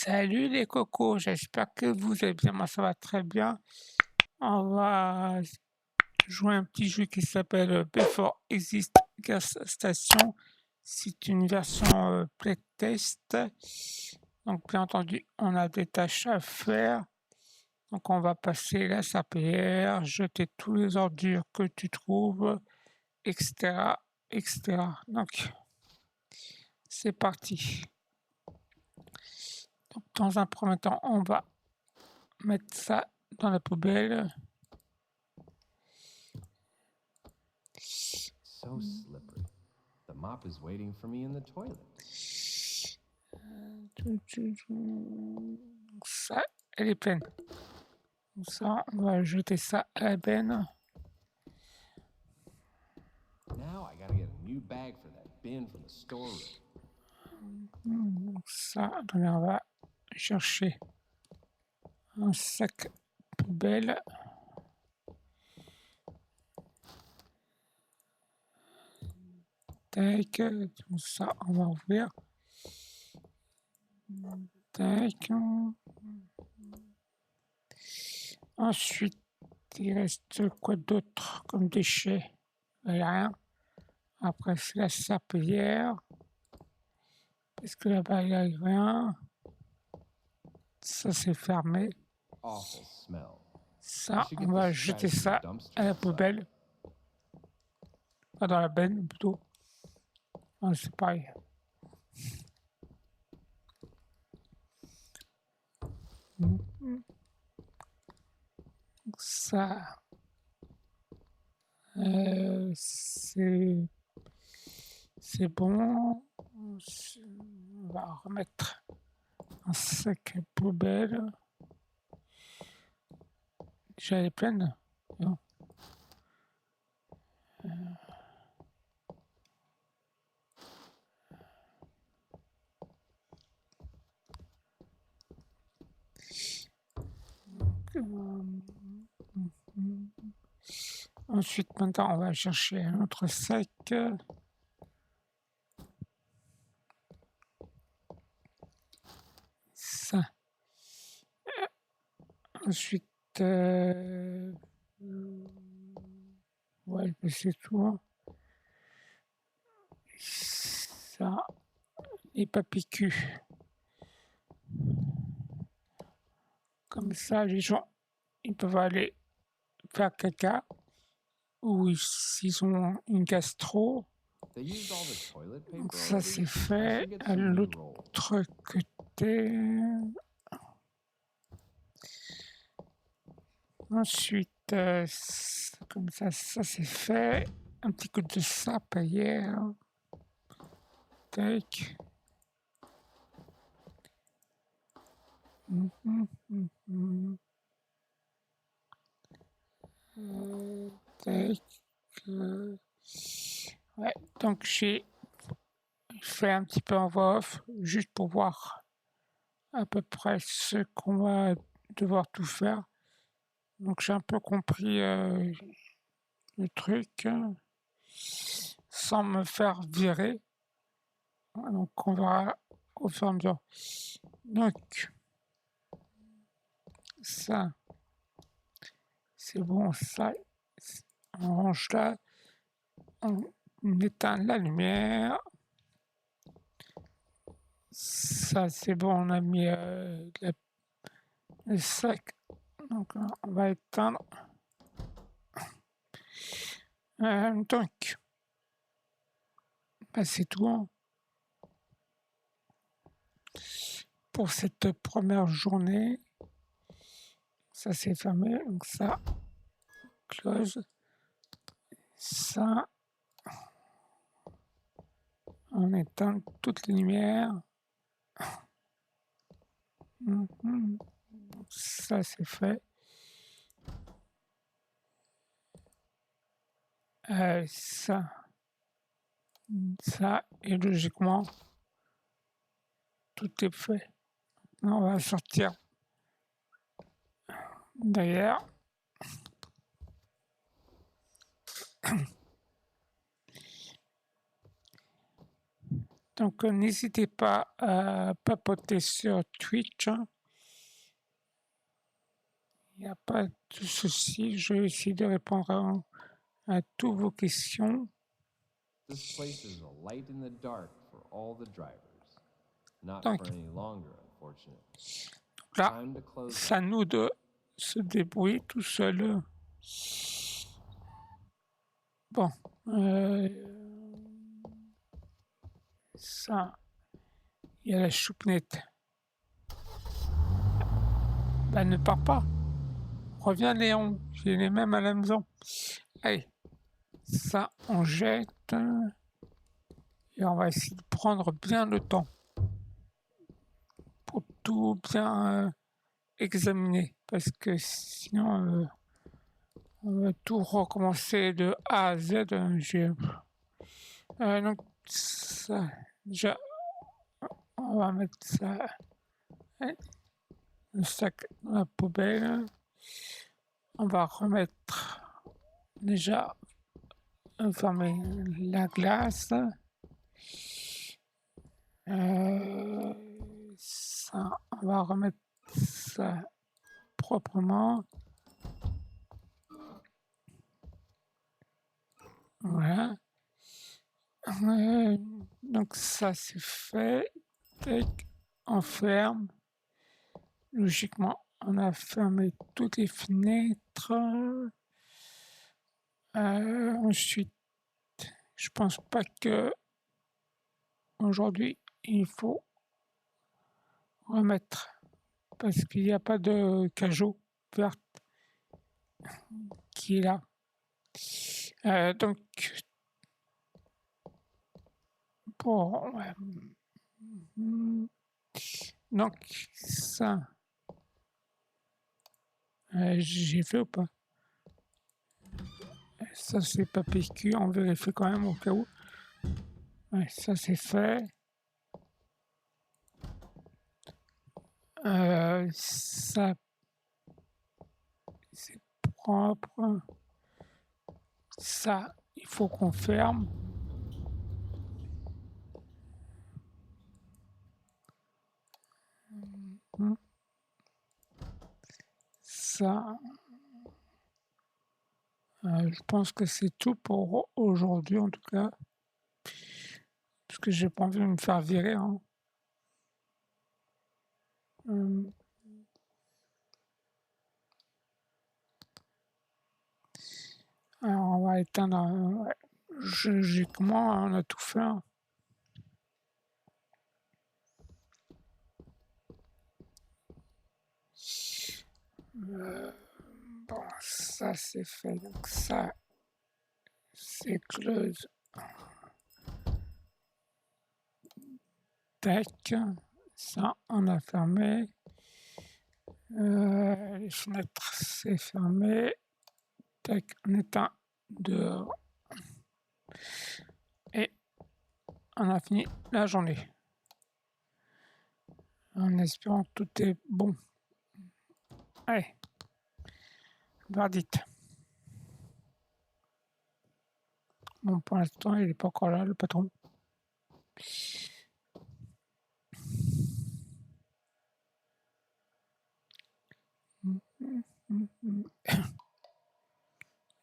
Salut les cocos, j'espère que vous allez bien, moi ça va très bien. On va jouer un petit jeu qui s'appelle Before Exist Gas Station. C'est une version playtest. Donc bien entendu, on a des tâches à faire. Donc on va passer la SAPR, jeter tous les ordures que tu trouves, etc. etc. Donc c'est parti. Donc, dans un premier temps, on va mettre ça dans la poubelle. So slippery. The mop is waiting for me in the toilet. Ça, elle est pleine. Ça, on va jeter ça à la benne. Now I gotta get a new bag for that bin from the storeroom. Ça, attendez, on va chercher un sac poubelle. Tac, ça, on va ouvrir. Tac. Ensuite, il reste quoi d'autre comme déchet? Rien. Après, c'est la serpillière. Parce que là-bas, il n'y a rien. Ça, c'est fermé. Awful smell. Ça, on va jeter ça à la poubelle. Pas dans la benne, plutôt. Ah, c'est pareil. Ça, c'est bon. On va remettre un sac à poubelle. Déjà, elle est pleine. Non. Ensuite, maintenant, on va chercher un autre sac. Ça. Ensuite, ouais, c'est tout. Ça, les papiers cul. Comme ça, les gens, ils peuvent aller faire caca ou s'ils ont une gastro. They used all the toilet paper Donc ça, c'est already? I fait. should get À some l'autre B-roll. côté. Ensuite, comme ça c'est fait. Un petit coup de sape hier. Tac. Tac. Ouais, donc j'ai fait un petit peu en voix off, juste pour voir à peu près ce qu'on va devoir tout faire. Donc j'ai un peu compris le truc sans me faire virer. Donc on verra au fur et à mesure. Donc ça, c'est bon, ça, on range là, on éteint la lumière. Ça, c'est bon, on a mis le sac. Donc on va éteindre. Donc, bah, c'est tout hein, pour cette première journée. Ça, c'est fermé. Donc ça, close. Ça, on éteint toutes les lumières. Ça, c'est fait. Ça, et logiquement, tout est fait. On va sortir derrière. Donc n'hésitez pas à papoter sur Twitch, hein. Il n'y a pas de souci, je vais essayer de répondre à toutes vos questions. This place is a light in the dark for all the drivers. Not Donc, for any longer, unfortunately. là, Time to close c'est à nous de se débrouiller tout seul. Bon, ça, il y a la choupinette. Ben, ne pars pas. Reviens, Léon. J'ai les mêmes à la maison. Allez, ça, on jette. Et on va essayer de prendre bien le temps pour tout bien examiner. Parce que sinon, on va tout recommencer de A à Z. Donc, ça, déjà, on va mettre ça, hein, le sac dans la poubelle. On va remettre déjà fermer la glace. Ça, on va remettre ça proprement. Voilà. Donc ça c'est fait. Tac, on ferme. Logiquement, on a fermé toutes les fenêtres. Ensuite, je pense pas que aujourd'hui il faut remettre parce qu'il n'y a pas de cajot verte qui est là. Donc pour donc ça j'ai fait ou pas? Ça c'est pas PQ, on vérifie quand même au cas où. Ouais, ça c'est fait. Ça c'est propre. Ça, il faut qu'on ferme. Ça, je pense que c'est tout pour aujourd'hui en tout cas. Parce que j'ai pas envie de me faire virer, hein. Alors on va éteindre. Ouais. Logiquement, on a tout fait, hein. Bon, ça c'est fait. Donc ça, c'est close. Tac. Ça, on a fermé. Les fenêtres, c'est fermé. Tac, on éteint dehors. Et on a fini la journée. En espérant que tout est bon. Allez, verdict. Bon, pour l'instant, il n'est pas encore là, le patron.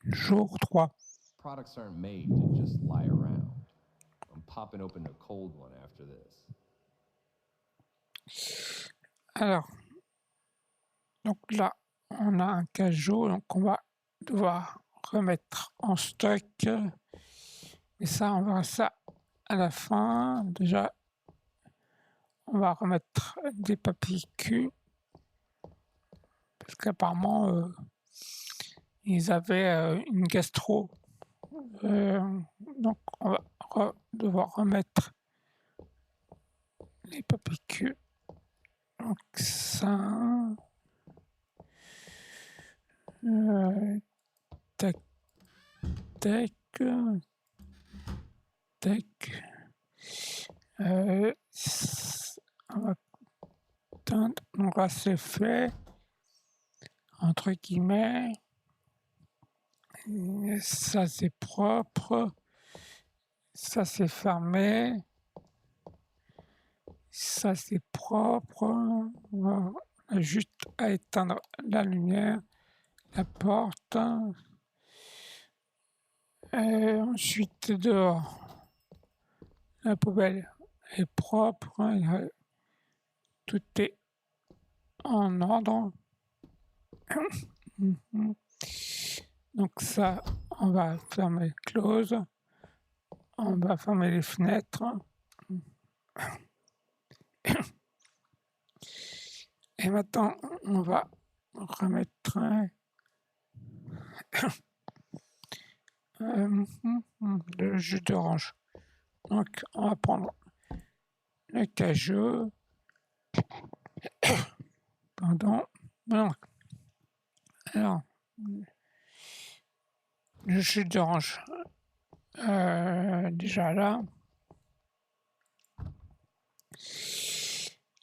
Jour 3. Products aren't made to just lie around. I'm popping open a cold one after this. Alors, donc là, on a un cajot, donc on va devoir remettre en stock. Et ça, on verra ça à la fin. Déjà, on va remettre des papiers cul. Parce qu'apparemment, ils avaient une gastro. Donc, on va devoir remettre les papiers cul. Donc, ça. Tac, tac, tac. On va teindre. Donc là, c'est fait. Entre guillemets. Et ça, c'est propre. Ça, c'est fermé. Ça, c'est propre. On a juste à éteindre la lumière, la porte. Et ensuite, dehors, la poubelle est propre. Tout est en ordre. Mhm. Donc ça, on va fermer close. On va fermer les fenêtres. Et maintenant, on va remettre le jus d'orange. Donc, on va prendre le cajou. Pardon. Non. Alors, le jus d'orange. Déjà là.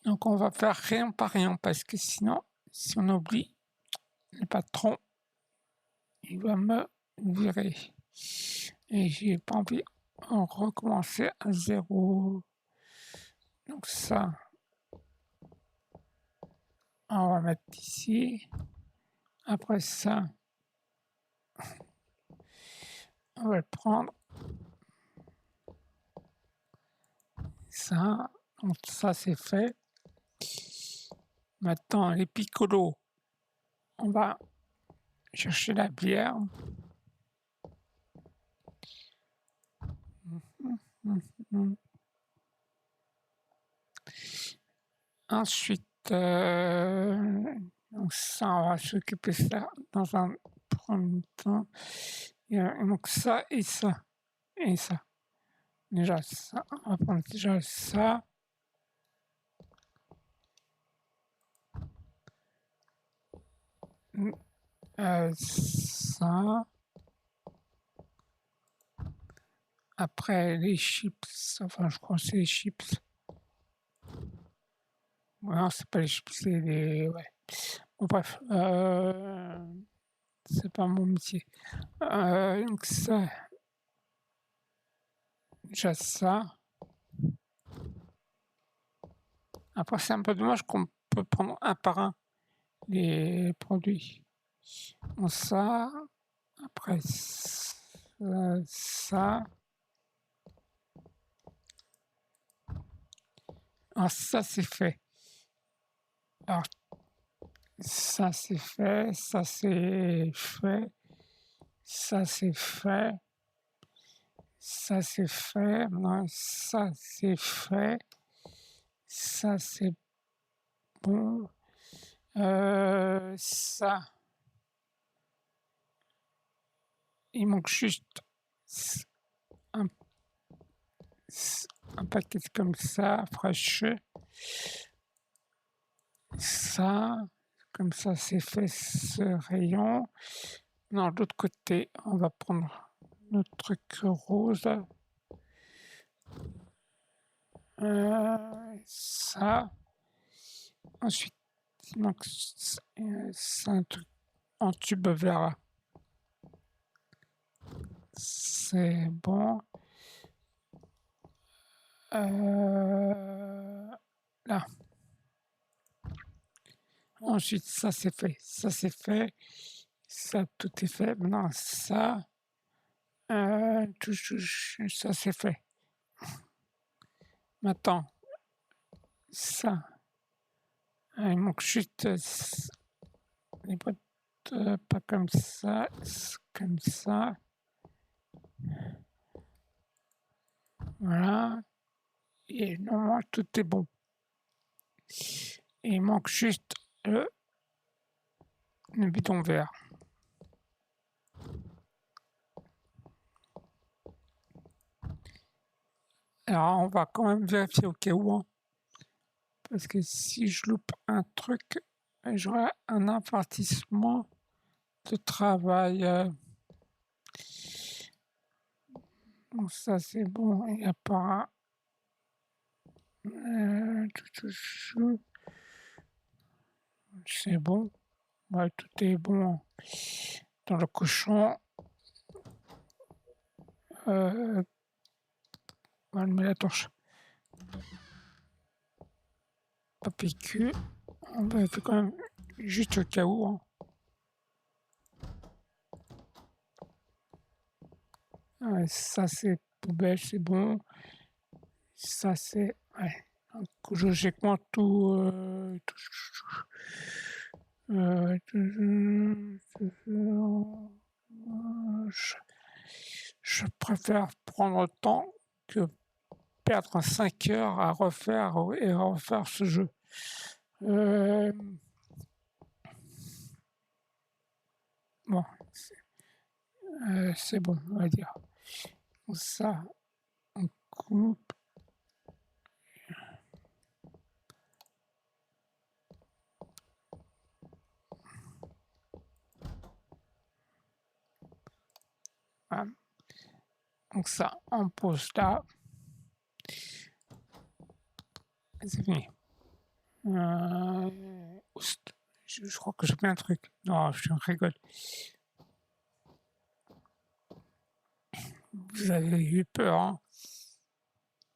Donc, on va faire rien par rien parce que sinon, si on oublie, le patron, il va me virer. Et j'ai pas envie de recommencer à zéro. Donc ça, on va mettre ici. Après ça, on va le prendre. Ça, donc ça c'est fait. Maintenant, les piccolos, on va chercher la bière. Ensuite, donc ça, on va s'occuper de ça dans un premier temps. Donc ça et ça. Et ça. Déjà ça, on va prendre déjà ça. Ça. Après les chips, enfin je crois que c'est les chips. Non, c'est pas les chips, c'est les. Ouais. Bon, bref, c'est pas mon métier. Donc ça, déjà ça. Après c'est un peu dommage qu'on peut prendre un par un les produits. Donc ça, après ça. Alors ça c'est fait. Alors ça c'est fait, ça c'est fait, ça c'est fait, ça c'est fait, non, ça c'est fait, ça c'est bon, ça, il manque juste un, un paquet comme ça, fraîche, ça, comme ça c'est fait ce rayon. Non, de l'autre côté, on va prendre notre truc rose. Ça. Ensuite, donc, c'est un truc en tube vert. C'est bon. Là. Ensuite, ça c'est fait. Ça c'est fait. Ça, tout est fait. Maintenant, ça. Ça c'est fait. Maintenant, ça. Il manque juste les boîtes, pas comme ça, comme ça. Voilà. Et normalement, tout est bon. Il manque juste le bidon vert. Alors, on va quand même vérifier au cas où, hein, parce que si je loupe un truc, j'aurai un avertissement de travail. Donc ça, c'est bon. Il n'y a pas... c'est bon. Ouais, tout est bon dans le cochon. On va allumer la torche. pas PQ. On va faire quand même juste au cas où. Hein. Ouais, ça c'est poubelle, c'est bon. Ça c'est. Ouais. Donc, logiquement tout. Je, je préfère prendre le temps que perdre 5 heures à refaire et refaire ce jeu. Euh, bon, c'est bon, on va dire. Ça, on coupe. Voilà. Donc ça, on pose là. C'est fini. Je crois que j'ai fait un truc. Non, je rigole. Vous avez eu peur, hein?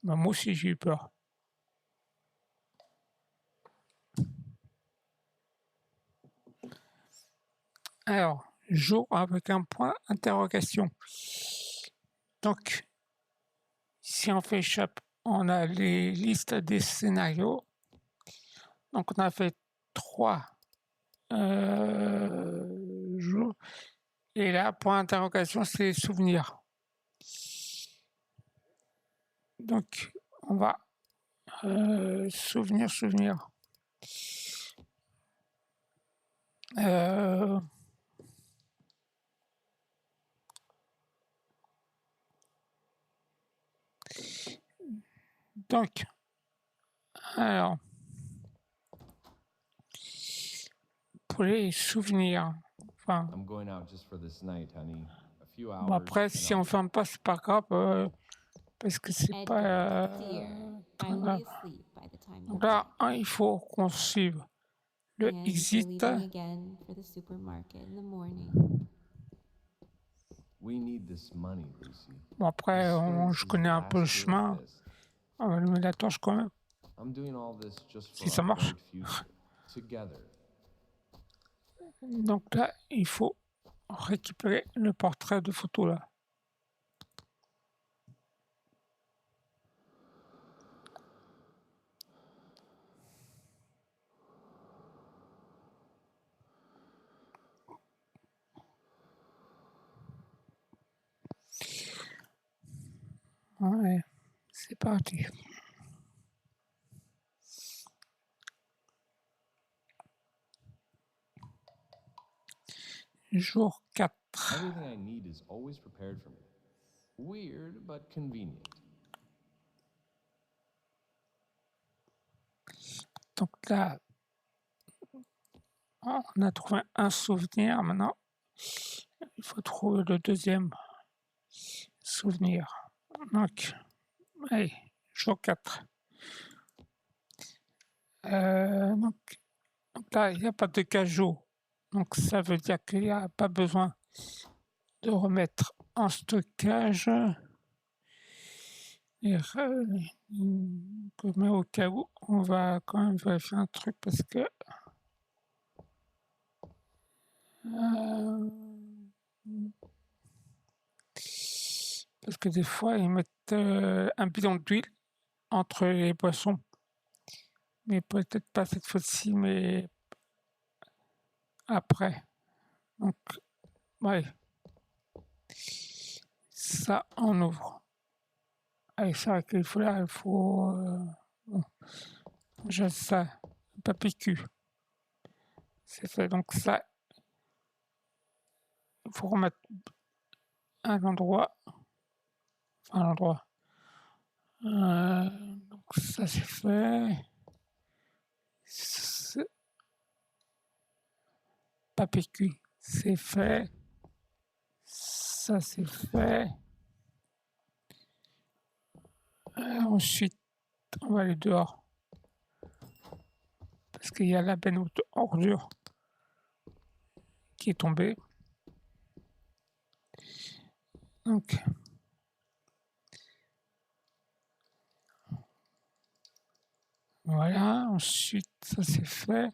Bah, moi aussi, j'ai eu peur. Alors, jour avec un point d'interrogation. Donc, si on fait échappe, on a les listes des scénarios. Donc, on a fait 3 jours. Et là, point d'interrogation, c'est les souvenirs. Donc, on va souvenir. Donc, alors, pour les souvenirs, enfin, I'm going out just for this night, honey. A few bon hours, après, and si I'll on be ferme pas, c'est pas grave, parce que c'est pas Edgar, dear, très I will grave. be asleep by the time you Donc get là, back. hein, il faut qu'on suive le And you're exit. leaving again for the supermarket in the morning. We need this money, Lucy. Bon après, This space je is connais un peu le chemin. vascular. On va allumer la torche quand même, I'm doing all this just si for ça our marche. bright future. Together. Donc là, il faut récupérer le portrait de photo là. Ouais, c'est parti. Jour 4. Everything I need is always prepared for me. Weird, but convenient. Donc là, on a trouvé un souvenir. Maintenant, il faut trouver le deuxième souvenir. Donc, allez, jour 4. Donc là, il n'y a pas de cajou. Donc ça veut dire qu'il n'y a pas besoin de remettre en stockage. Mais au cas où, on va quand même vérifier un truc parce que des fois ils mettent un bidon d'huile entre les boissons, mais peut-être pas cette fois-ci, mais après. Donc, ouais, ça on ouvre. Allez, c'est vrai qu'il faut là, il faut. Bon, j'ai ça, papier cul. C'est fait, donc ça, il faut remettre à l'endroit. Enfin, à l'endroit. Donc ça c'est fait. Papier cul, c'est fait. Ça c'est fait. Ensuite, on va aller dehors. Parce qu'il y a la benne ordure qui est tombée. Donc, Voilà, ensuite, ça c'est fait.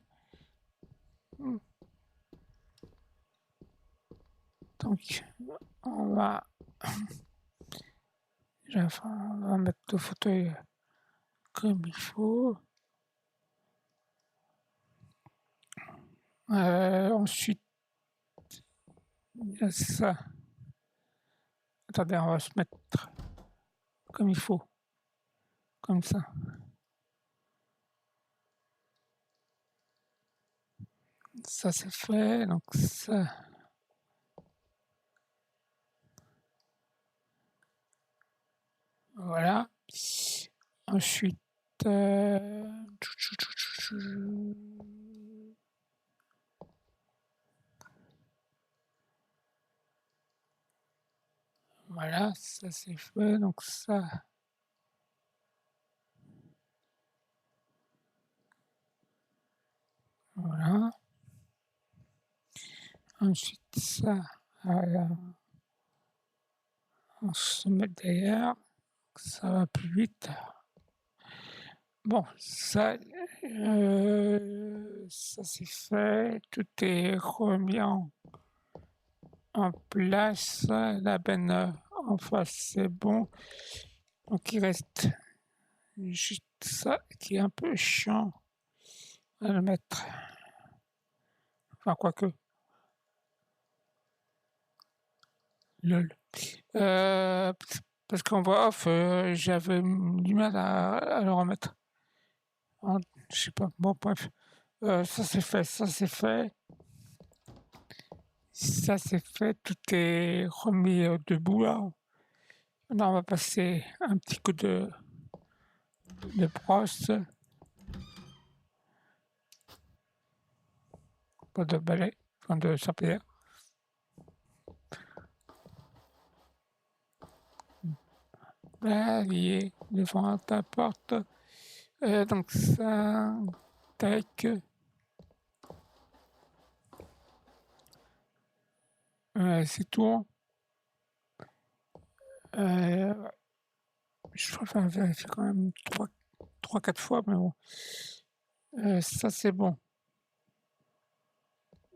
Donc, on va, on va mettre le fauteuil comme il faut. Ensuite, il y a ça. Attendez, on va se mettre comme il faut, comme ça. Ça c'est fait, donc ça. Voilà. Ensuite, voilà, ça c'est fait, donc ça. Voilà. Ensuite, ça, voilà. On se met derrière, ça va plus vite. Bon, ça c'est fait, tout est remis en place. La benne en face, c'est bon. Donc il reste juste ça qui est un peu chiant à le mettre. Enfin, quoique. Lol. Parce qu'en voix off, j'avais du mal à le remettre. Hein, je sais pas. Bon, bref. Ça c'est fait, ça c'est fait. Ça c'est fait, tout est remis debout là. Maintenant, on va passer un petit coup de brosse, pas de balai, enfin de serpillière. Balayer devant ta porte. Donc ça, tac. C'est tout. Ouais. Je préfère vérifier quand même 3-4 fois, mais bon. Ça, c'est bon.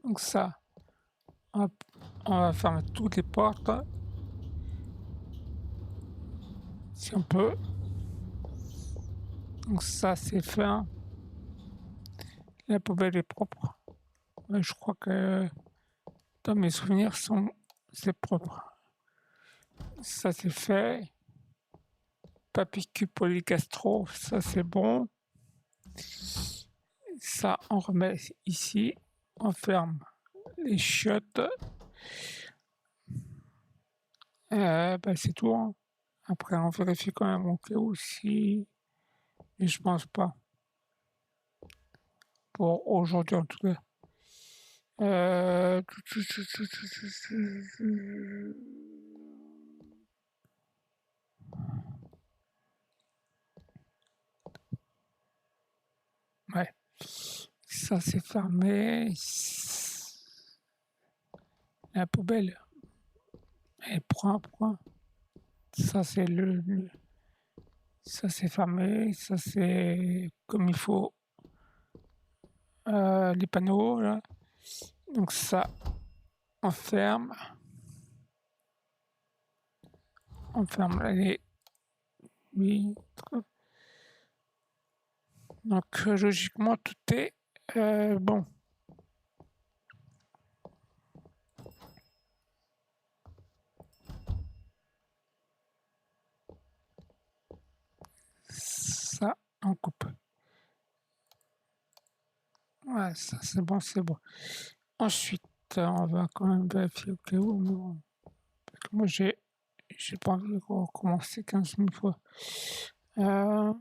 Donc ça, hop, on va fermer toutes les portes, si on peut. Donc ça, c'est fait. La poubelle est propre. Je crois que dans mes souvenirs, c'est propre. Ça, c'est fait. Papicule polygastro, ça, c'est bon. Ça, on remet ici. On ferme les chiottes. C'est tout. Hein. Après, on vérifie quand même au cas où si. Mais je pense pas. Pour aujourd'hui, en tout cas. Euh... Ouais. Ça, c'est fermé. La poubelle est propre. Ça, c'est ça, c'est fermé. Ça, c'est comme il faut. Les panneaux, là. Donc ça, on ferme. On ferme les vitres. Donc logiquement, tout est bon. Ça, on coupe. Ouais, ça c'est bon, c'est bon. Ensuite, on va quand même vérifier au cas où. Mais bon, parce que moi, j'ai pas envie de recommencer 15 000 fois. Euh,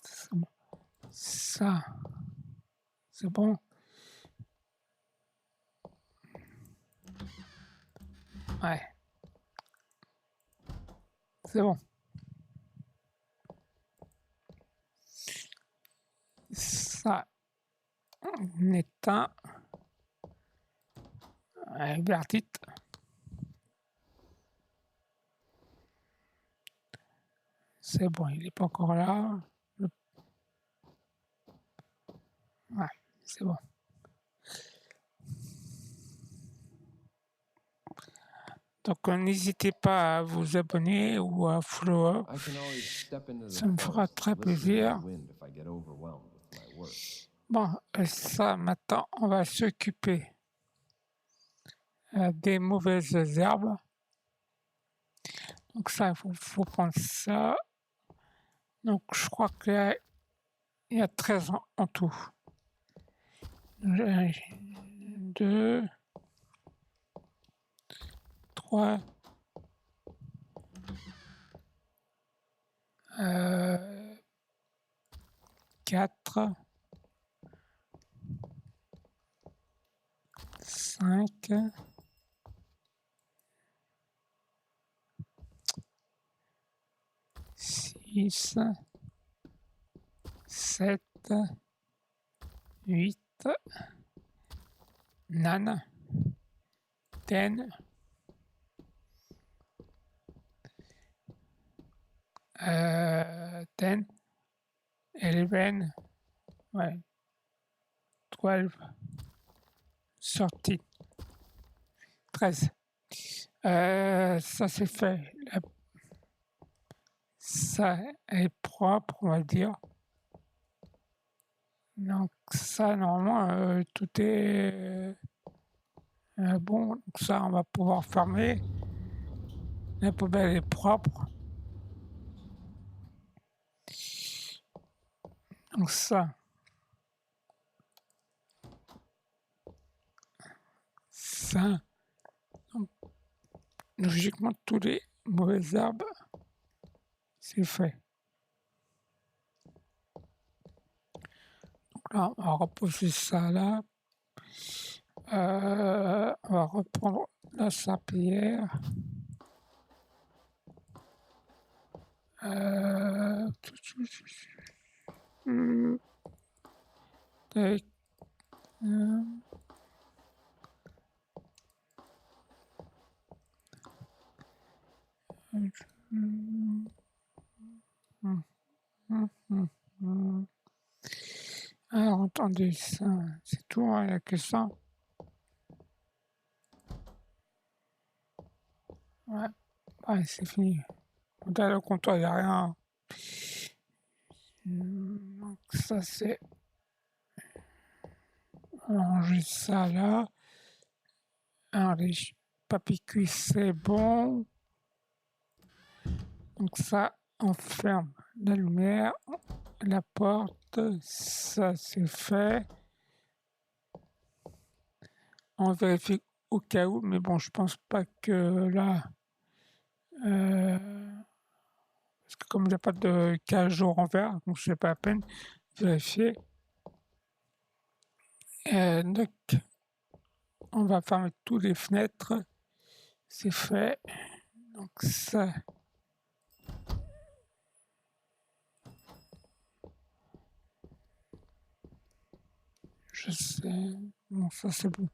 c'est bon. Ça, c'est bon. Ouais, c'est bon. Ça, on éteint. Verdite. C'est bon, il n'est pas encore là. Ouais, c'est bon. Donc, n'hésitez pas à vous abonner ou à follow. I can always step into the Ça me fera forest, très listen to the plaisir. wind if I get overwhelmed with my work. Bon, ça, maintenant, on va s'occuper des mauvaises herbes. Donc ça, il faut prendre ça. Donc je crois qu'il y a 13 en tout. 1, 2, 3, 4, 5, 6, 7, 8, 9, 10, 10, 11, ouais, 12, 13, 13. Ça c'est fait. Ça est propre, on va dire. Donc ça, normalement, tout est bon. Donc ça, on va pouvoir fermer. La poubelle est propre. Donc ça, donc, logiquement, tous les mauvaises herbes, c'est fait. Donc là, on va reposer ça là. On va reprendre la serpillière. Tac, Alors, attendez, ça, c'est tout, hein, il n'y a que ça. Ouais, ouais, c'est fini. Dans le comptoir, il n'y a rien. Donc ça, c'est... On va ranger ça là. Alors, les papiers cuits, c'est bon. Donc ça, on ferme la lumière, la porte, ça c'est fait. On vérifie au cas où, mais bon, je pense pas que là... parce que comme il n'y a pas de cage au renvers, donc c'est pas la peine de vérifier. Donc, on va fermer toutes les fenêtres. C'est fait. Donc ça... Je sais... Bon, ça c'est bon.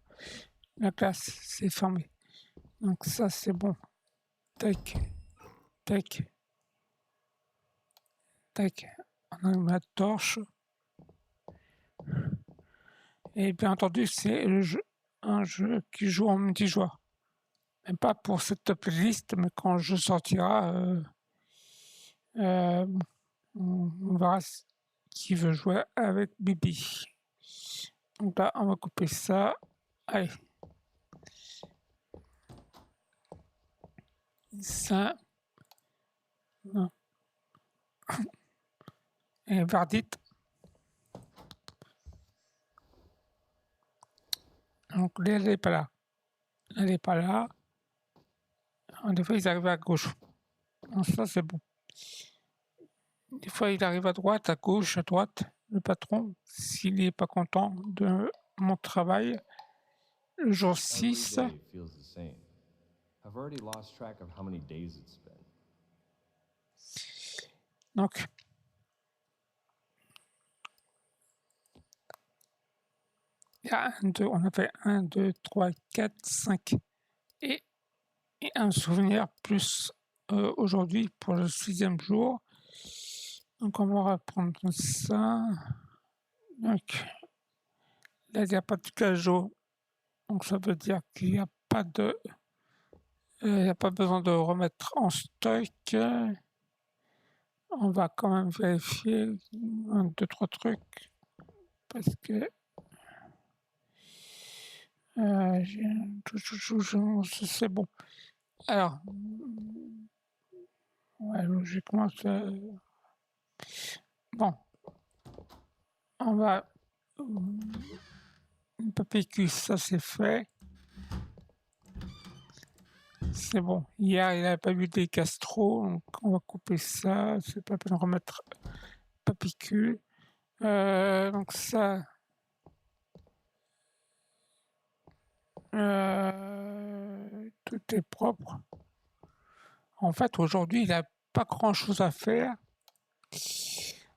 La classe, c'est fermé. Donc ça, c'est bon. Tac, tac, tac. On allume la torche. Et bien entendu, c'est un jeu qui joue en multijoueur. Même pas pour cette playlist, mais quand le jeu sortira, on verra qui veut jouer avec Bibi. Donc là, on va couper ça. Allez. Ça. Non. Et Verdite. Donc là, elle n'est pas là. Elle n'est pas là. Des fois, ils arrivent à gauche. Donc ça, c'est bon. Des fois, il arrive à droite, à gauche, à droite. Le patron, s'il n'est pas content de mon travail, le jour Every 6, day feels the same. I've already lost track of how many days it's been. donc, Il y a on a fait 1, 2, 3, 4, 5 et un souvenir plus aujourd'hui pour le 6e jour. Donc on va reprendre ça. Donc là, il n'y a pas de cajot. Donc ça veut dire qu'il n'y a pas de... il n'y a pas besoin de remettre en stock. On va quand même vérifier 1, 2, 3 trucs. Parce que... c'est bon. Alors... ouais, logiquement, bon. On va... une papicus, ça c'est fait. C'est bon. Hier, il n'avait pas eu des gastro, donc on va couper ça. C'est pas la peine de remettre papicule. Donc ça... tout est propre. En fait, aujourd'hui, il n'a pas grand-chose à faire,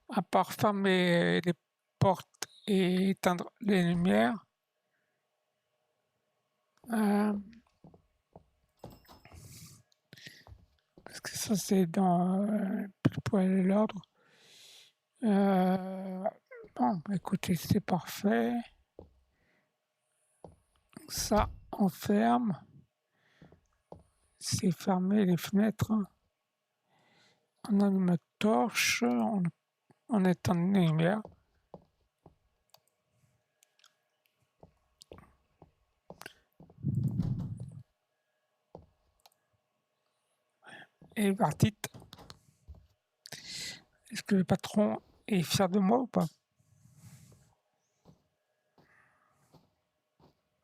à part fermer les portes et éteindre les lumières. Parce que ça, c'est dans pile poil l'ordre. Bon, écoutez, c'est parfait. Ça, on ferme. C'est fermé les fenêtres. On allume la torche. On éteint les lumières. Et partit. Est-ce que le patron est fier de moi ou pas?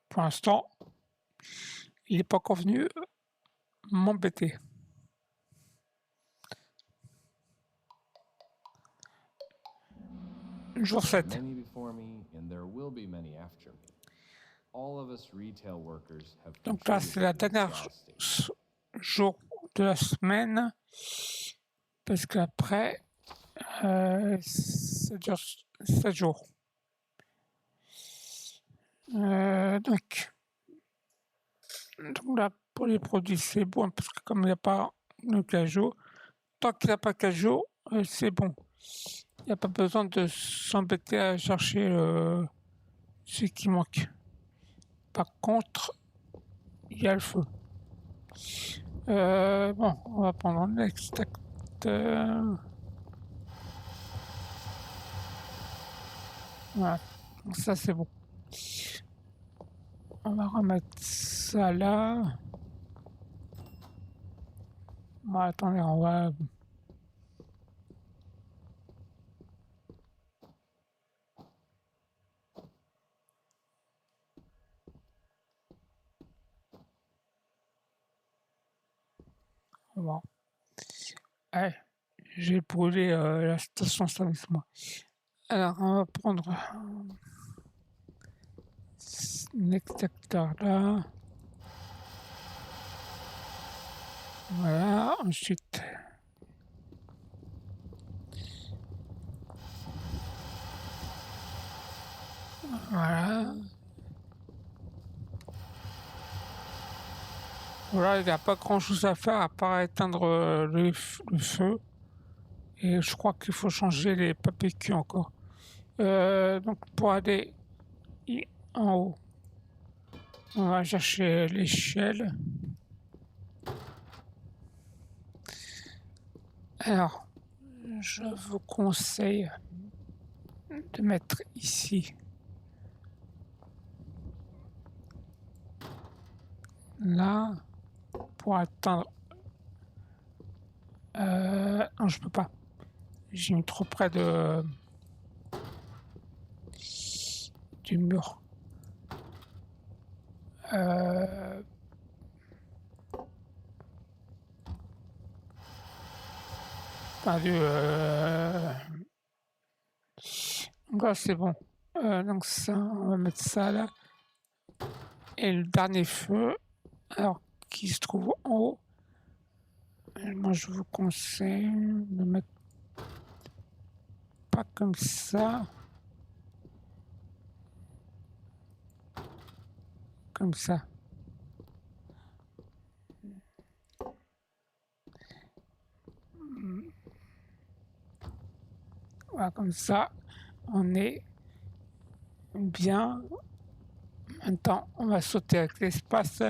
Pour l'instant, il n'est pas encore venu m'embêter. Jour 7. Many before me, and there will be many after me. All of us retail workers have Donc là, c'est la contributed to dernière this jour de la semaine. Parce qu'après, ça dure 7 jours. Donc là, pour les produits, c'est bon, parce que comme il n'y a pas le cajot, tant qu'il n'y a pas cajot, c'est bon. Il n'y a pas besoin de s'embêter à chercher ce qui manque. Par contre, il y a le feu. Bon, on va prendre un extracteur. Voilà, donc ça c'est bon. On va remettre ça là. Bon, attendez, on va... Bon. Allez, j'ai brûlé la station-service, moi. Alors, on va prendre un extracteur là. Voilà, ensuite... Voilà. Voilà, il n'y a pas grand chose à faire à part éteindre le feu. Et je crois qu'il faut changer les papiers cul encore. Donc pour aller en haut, on va chercher l'échelle. Alors, je vous conseille de mettre ici. Là, pour atteindre... non, je peux pas. J'ai mis trop près du mur. Enfin, donc là, c'est bon. Donc ça, on va mettre ça là. Et le dernier feu, alors qui se trouve en haut. Moi, je vous conseille de mettre pas comme ça. comme ça. Voilà, comme ça, on est bien. Maintenant, on va sauter avec l'espace.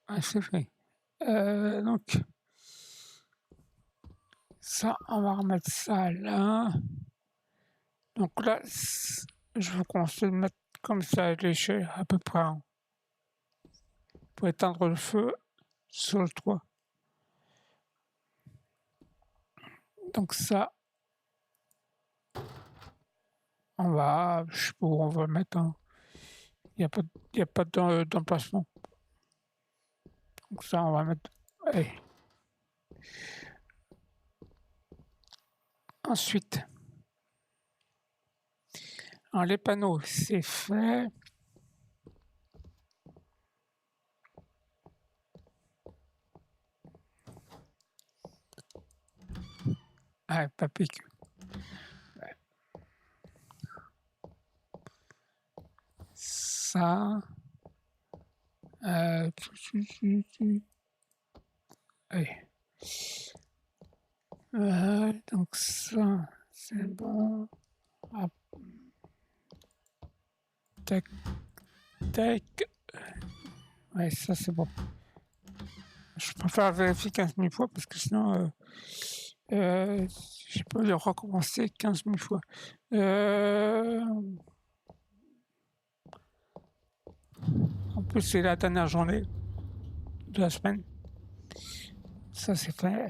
Ah, c'est fait. Donc, ça, on va remettre ça là. Donc là, je vous conseille de mettre comme ça à l'échelle à peu près hein, pour éteindre le feu sur le toit. Donc ça, on va, je sais pas où on va le mettre. Hein. Il n'y a pas d'emplacement. Donc ça, on va mettre. Allez. Ensuite, alors les panneaux, c'est fait. Ah, pas pique. Ouais. Ça. Allez. Donc ça, c'est bon. Hop. Tac, tac. Ouais, ça c'est bon. Je préfère vérifier 15 000 fois parce que sinon, je peux le recommencer 15 000 fois. En plus, c'est la dernière journée de la semaine. Ça, c'est fait.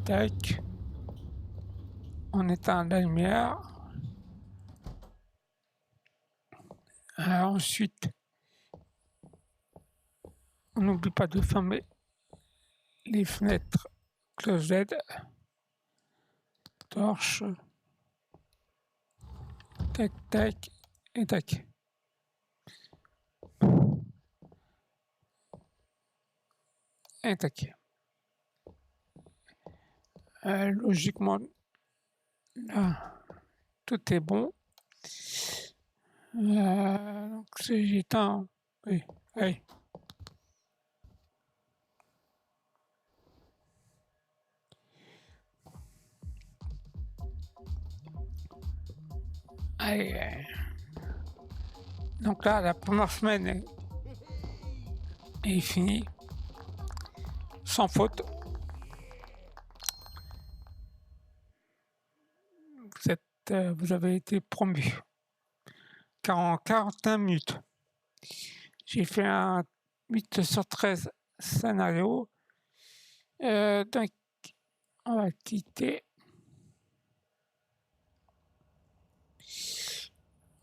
Tac. On éteint la lumière. Ensuite, on n'oublie pas de fermer les fenêtres closet, torche, tac, tac, et tac. Et tac. Logiquement, là, tout est bon. Donc, c'est j'éteins. Oui, allez. Allez. Donc là, la première semaine est finie, sans faute. Vous avez été promu. Car en 41 minutes, j'ai fait un 8 sur 13 scénario. Donc, on va quitter.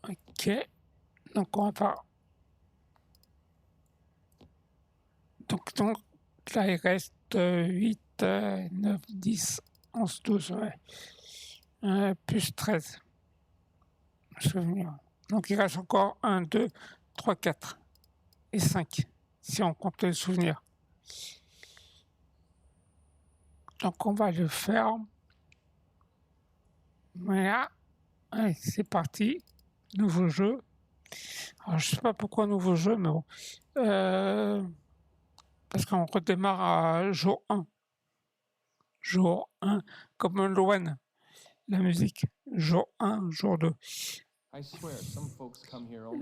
Ok. Donc, on va faire. Donc là, il reste 8, 9, 10, 11, 12, ouais. Plus 13. Souvenir. Donc, il reste encore 1, 2, 3, 4 et 5, si on compte les souvenirs. Donc, on va le faire. Voilà. Allez, c'est parti. Nouveau jeu. Alors, je sais pas pourquoi nouveau jeu, mais bon. Parce qu'on redémarre à jour 1. Jour 1, comme Loan, la musique. Jour 1, jour 2.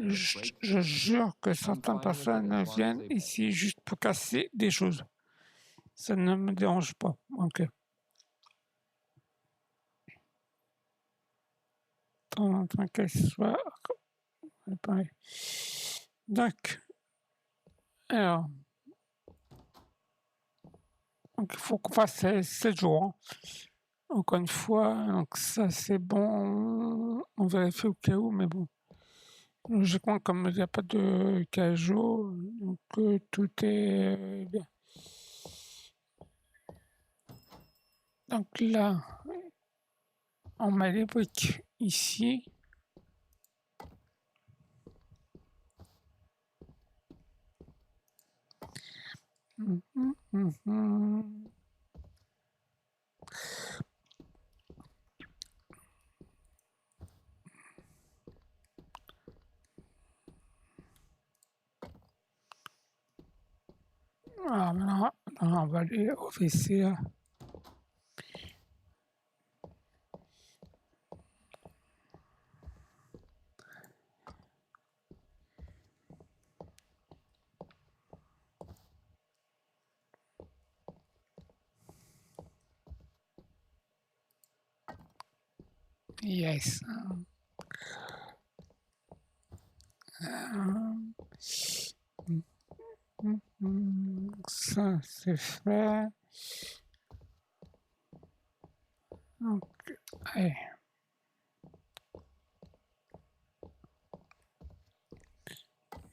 Je jure que certaines personnes viennent ici juste pour casser des choses. Ça ne me dérange pas. Ok. Tant qu'elle soit. Donc, alors, donc il faut qu'on fasse 7 jours. Hein. Encore une fois, donc ça c'est bon. On vérifie au cas où, mais bon. Logiquement, comme il n'y a pas de cajot, donc tout est bien. Donc là, on met les briques ici. Hmm. Alors maintenant, on va aller au WC. Yes. Ça, c'est fait. Donc, allez.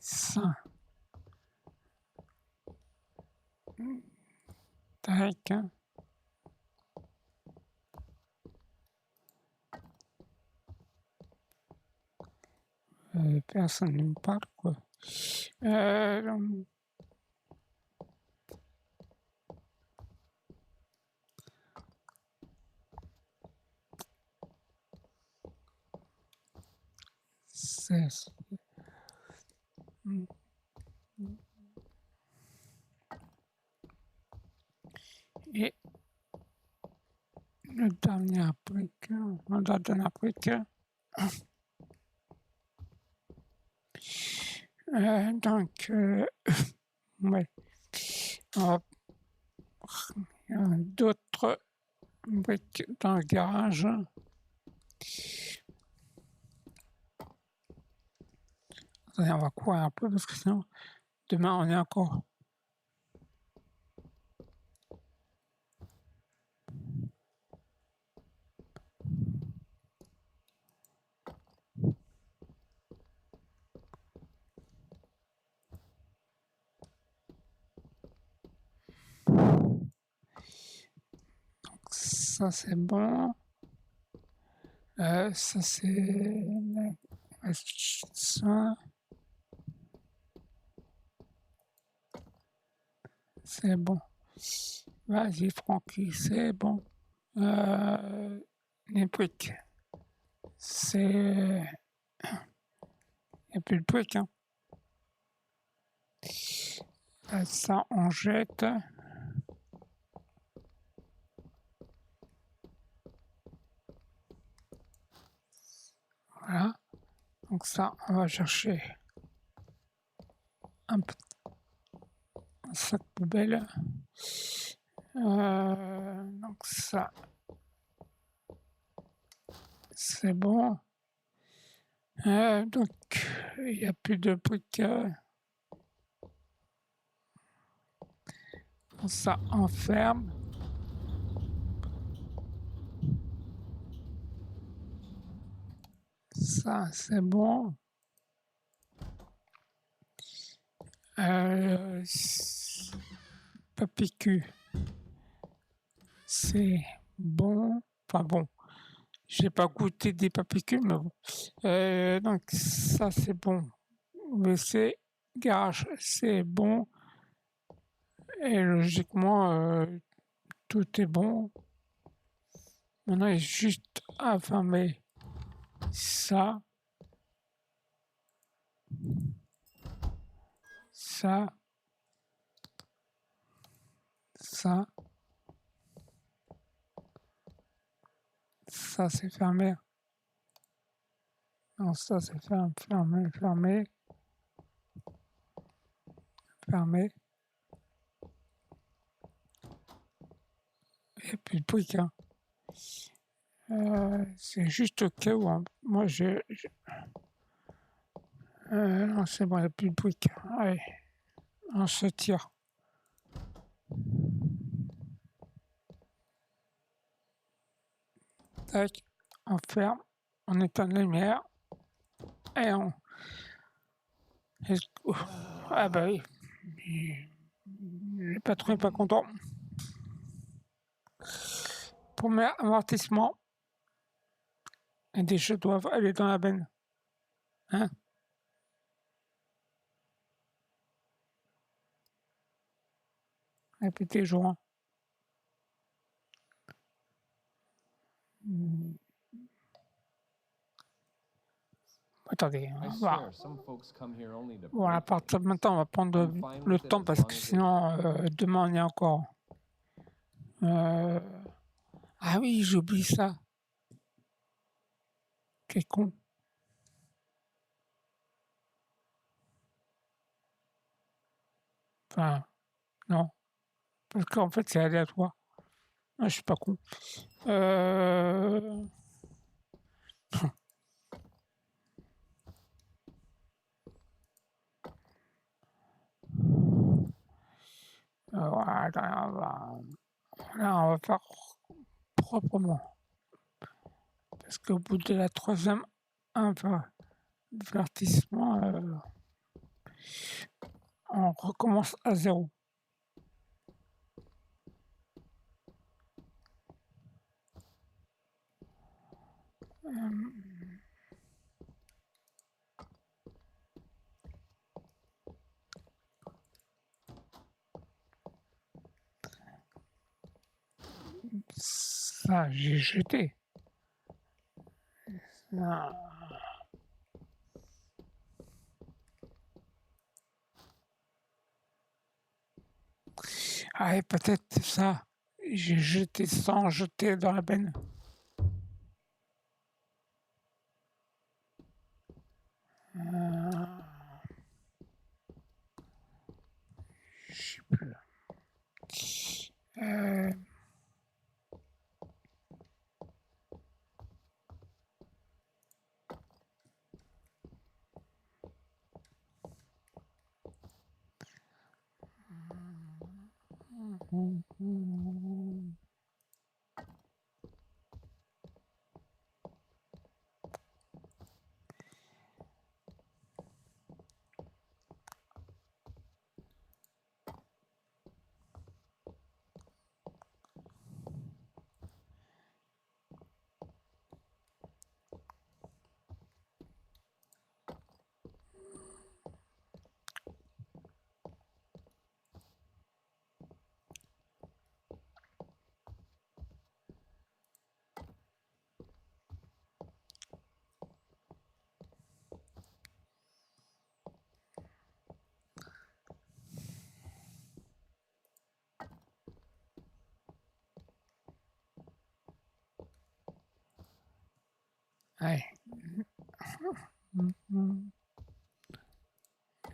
Ça. Tac. Personne ne me parle, quoi. Donc, c'est... Et le dernier brique, la dernière brique, donc, ouais, il y a d'autres briques dans le garage. Allez, on va courir un peu parce que sinon, demain, on est encore. Ça, c'est bon. Ça, c'est... Ça, c'est bon. Vas-y, Francky, c'est bon. Les briques. C'est... Il n'y a plus de briques, hein. Ça, on jette. Voilà. Donc ça, on va chercher un sac poubelle. Donc ça, c'est bon. Donc, il n'y a plus de briques. Ça enferme. Ça, c'est bon. Papier cul, c'est bon. Enfin bon, j'ai pas goûté des papiers cul, mais bon. Donc ça, c'est bon. WC, garage, c'est bon. Et logiquement, tout est bon. Maintenant, il y a juste à fermer ça, ça, ça. Ça, c'est fermé. Non, ça, c'est fermé, fermé, fermé, fermé. Il n'y a plus de briques, hein. C'est juste au cas où, hein. Moi, non, c'est bon, il n'y a plus de briques. Allez, on se tire. Tac, on ferme, on éteint la lumière et on. Ah bah oui, le patron n'est pas content. Premier avertissement, les déchets doivent aller dans la benne. Hein? Répétez joint. Attendez, I on va. swear, some folks come here only to Bon, à break partir de things. maintenant, on va prendre I'm fine le with it temps as parce long que as they sinon, demain, on est encore. Ah oui, j'oublie ça. Quel con. Enfin, non. Parce qu'en fait, c'est aléatoire. Ah, je suis pas con. Voilà, là, on va faire proprement. Parce qu'au bout de la troisième avertissement, on recommence à zéro. Ça, j'ai jeté. Ah, ah, et peut-être ça. J'ai jeté sans jeter dans la benne. Je sais plus. Euh, ouais.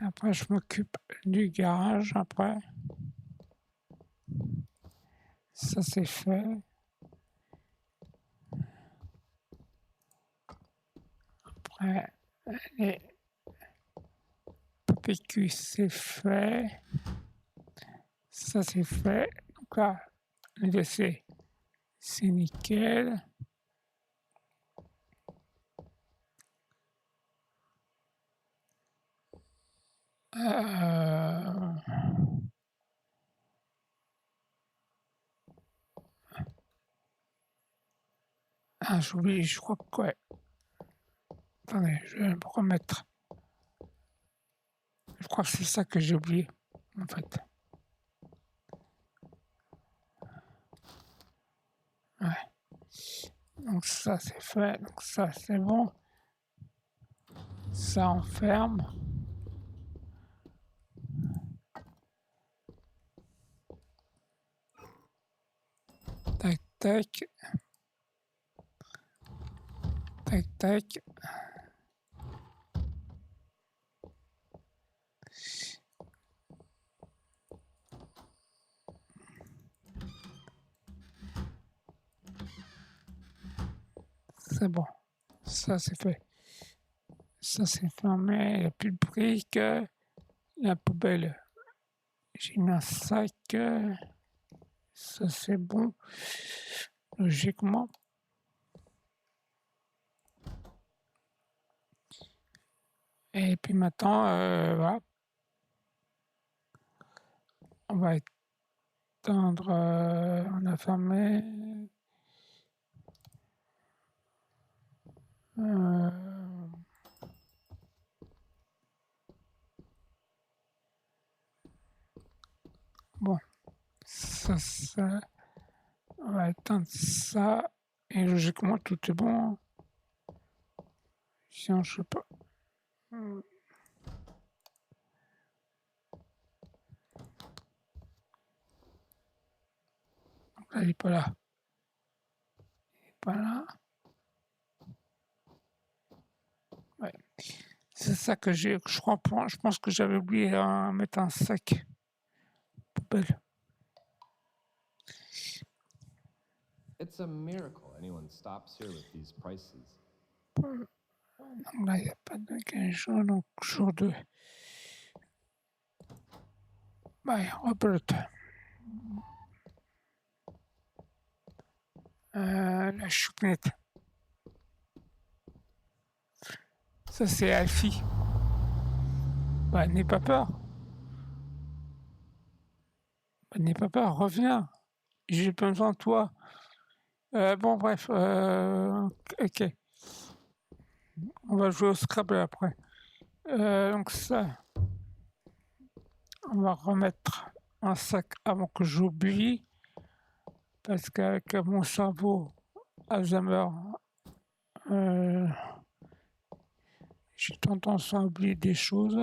Après, je m'occupe du garage. Après, ça c'est fait. Après, les PQ, c'est fait. Ça c'est fait. Donc là, le DC, c'est nickel. Ah, j'oublie, je crois que ouais. Attendez, je vais me remettre. Je crois que c'est ça que j'ai oublié, en fait. Ouais. Donc ça c'est fait, donc ça c'est bon. Ça on ferme. Tac tac. Tac tac. C'est bon. Ça c'est fait. Ça c'est fermé. Il n'y a plus de briques. La poubelle. J'ai mis un sac. Ça c'est bon. Logiquement. Et puis maintenant, voilà. On va éteindre. On a fermé. Bon. ça. On va éteindre ça. Et logiquement, tout est bon. Sinon, je sais pas. Donc là, il est pas là. Il est pas là. Ouais. C'est ça que je comprends. Je pense que j'avais oublié à mettre un sac poubelle. It's a miracle anyone stops here with these prices. Donc là, il n'y a pas de 15 jours, donc jour 2. Ouais, Robert. La chouquinette. Ça, c'est Alfie. Bah, n'aie pas peur. Bah, n'aie pas peur, reviens. J'ai besoin de toi. Bon, bref. Ok. On va jouer au Scrabble après. Donc ça, on va remettre un sac avant que j'oublie. Parce qu'avec mon cerveau Alzheimer, euh, j'ai tendance à oublier des choses.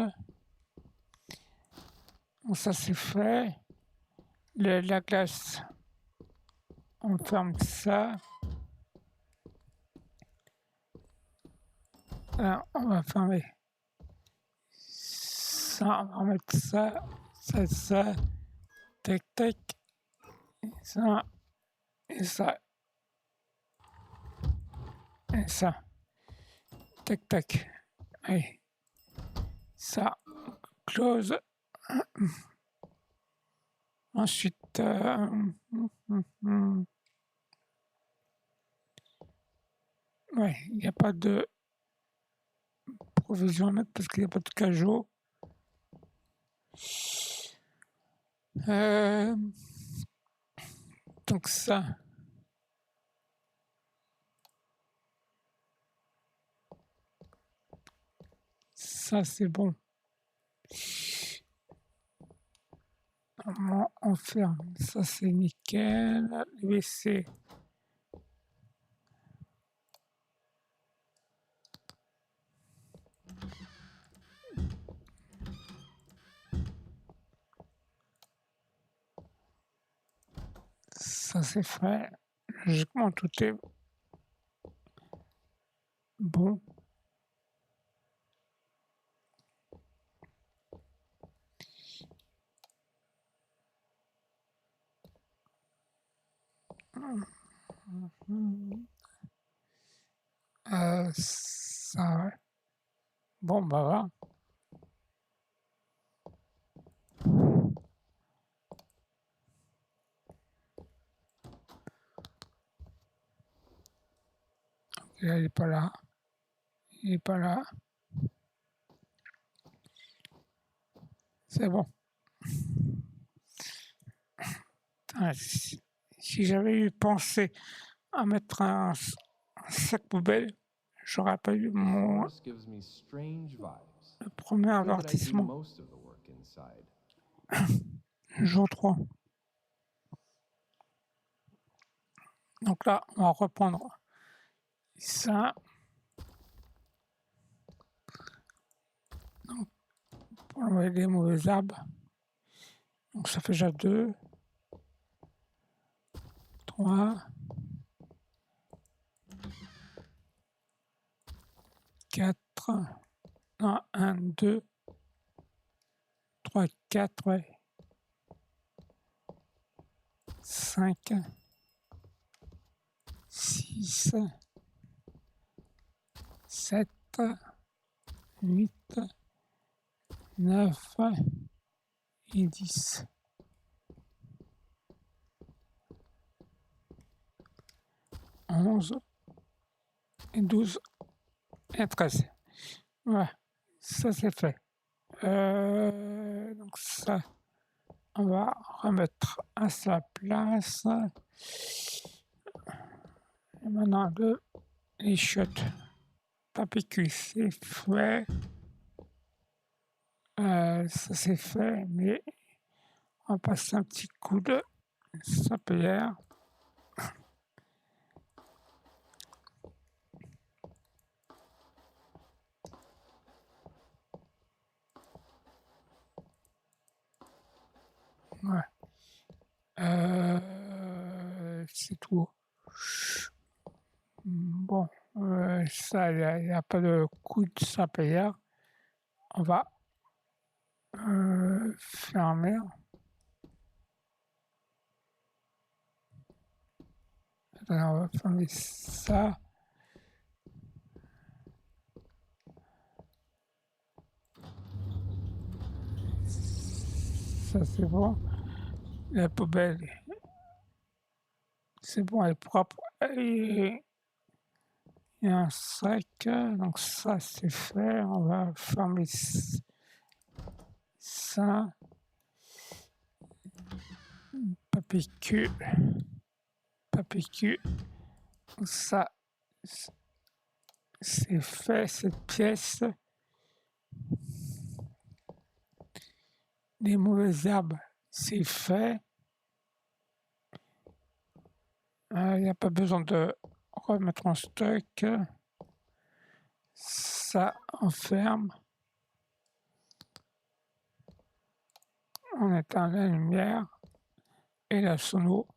Donc ça, c'est fait. La glace, on ferme ça. Alors, on va fermer ça, on va remettre ça, ça, tac, tac, ça, et ça, et ça, tac, tac. Allez, ça, close. Ensuite, ouais, il n'y a pas de provision à mettre parce qu'il n'y a pas de cajot. Donc ça, c'est bon. On ferme, ça c'est nickel. Le WC, ça c'est fait. Logiquement, tout est bon. Ça, ouais. Bon, bah va. Il est pas là. Il est pas là. C'est bon. Putain, si j'avais eu pensé à mettre un sac poubelle, j'aurais pas eu mon Forest gives me strange vibes. le premier Feel that I do avertissement. most of the work inside. Jour 3. Donc là, on va reprendre ça. Donc, pour enlever les mauvaises herbes. Donc ça fait déjà 2, 3, 4, non, 1, 2, 3, 4, ouais. 5, 6, 7, 8, 9 et 10. 11 et 12 et 13. Voilà, ça c'est fait. Donc ça, on va remettre à sa place. Et maintenant, les chiottes. Papier cul, c'est fait. Ça c'est fait, mais on va passer un petit coup de sapelière. Ouais. C'est tout. Bon, ça, il n'y a pas de coup de sapelière. On va fermer. Attends, on va fermer ça. Ça, c'est bon. La poubelle, c'est bon, elle est propre. Et il y a un sac, donc ça, c'est fait. On va fermer ça. Papier cul. Papier cul. Ça, c'est fait, cette pièce. Les mauvaises herbes, c'est fait. Il n'y a pas besoin de remettre en stock. Ça, on ferme. On éteint la lumière et la sono.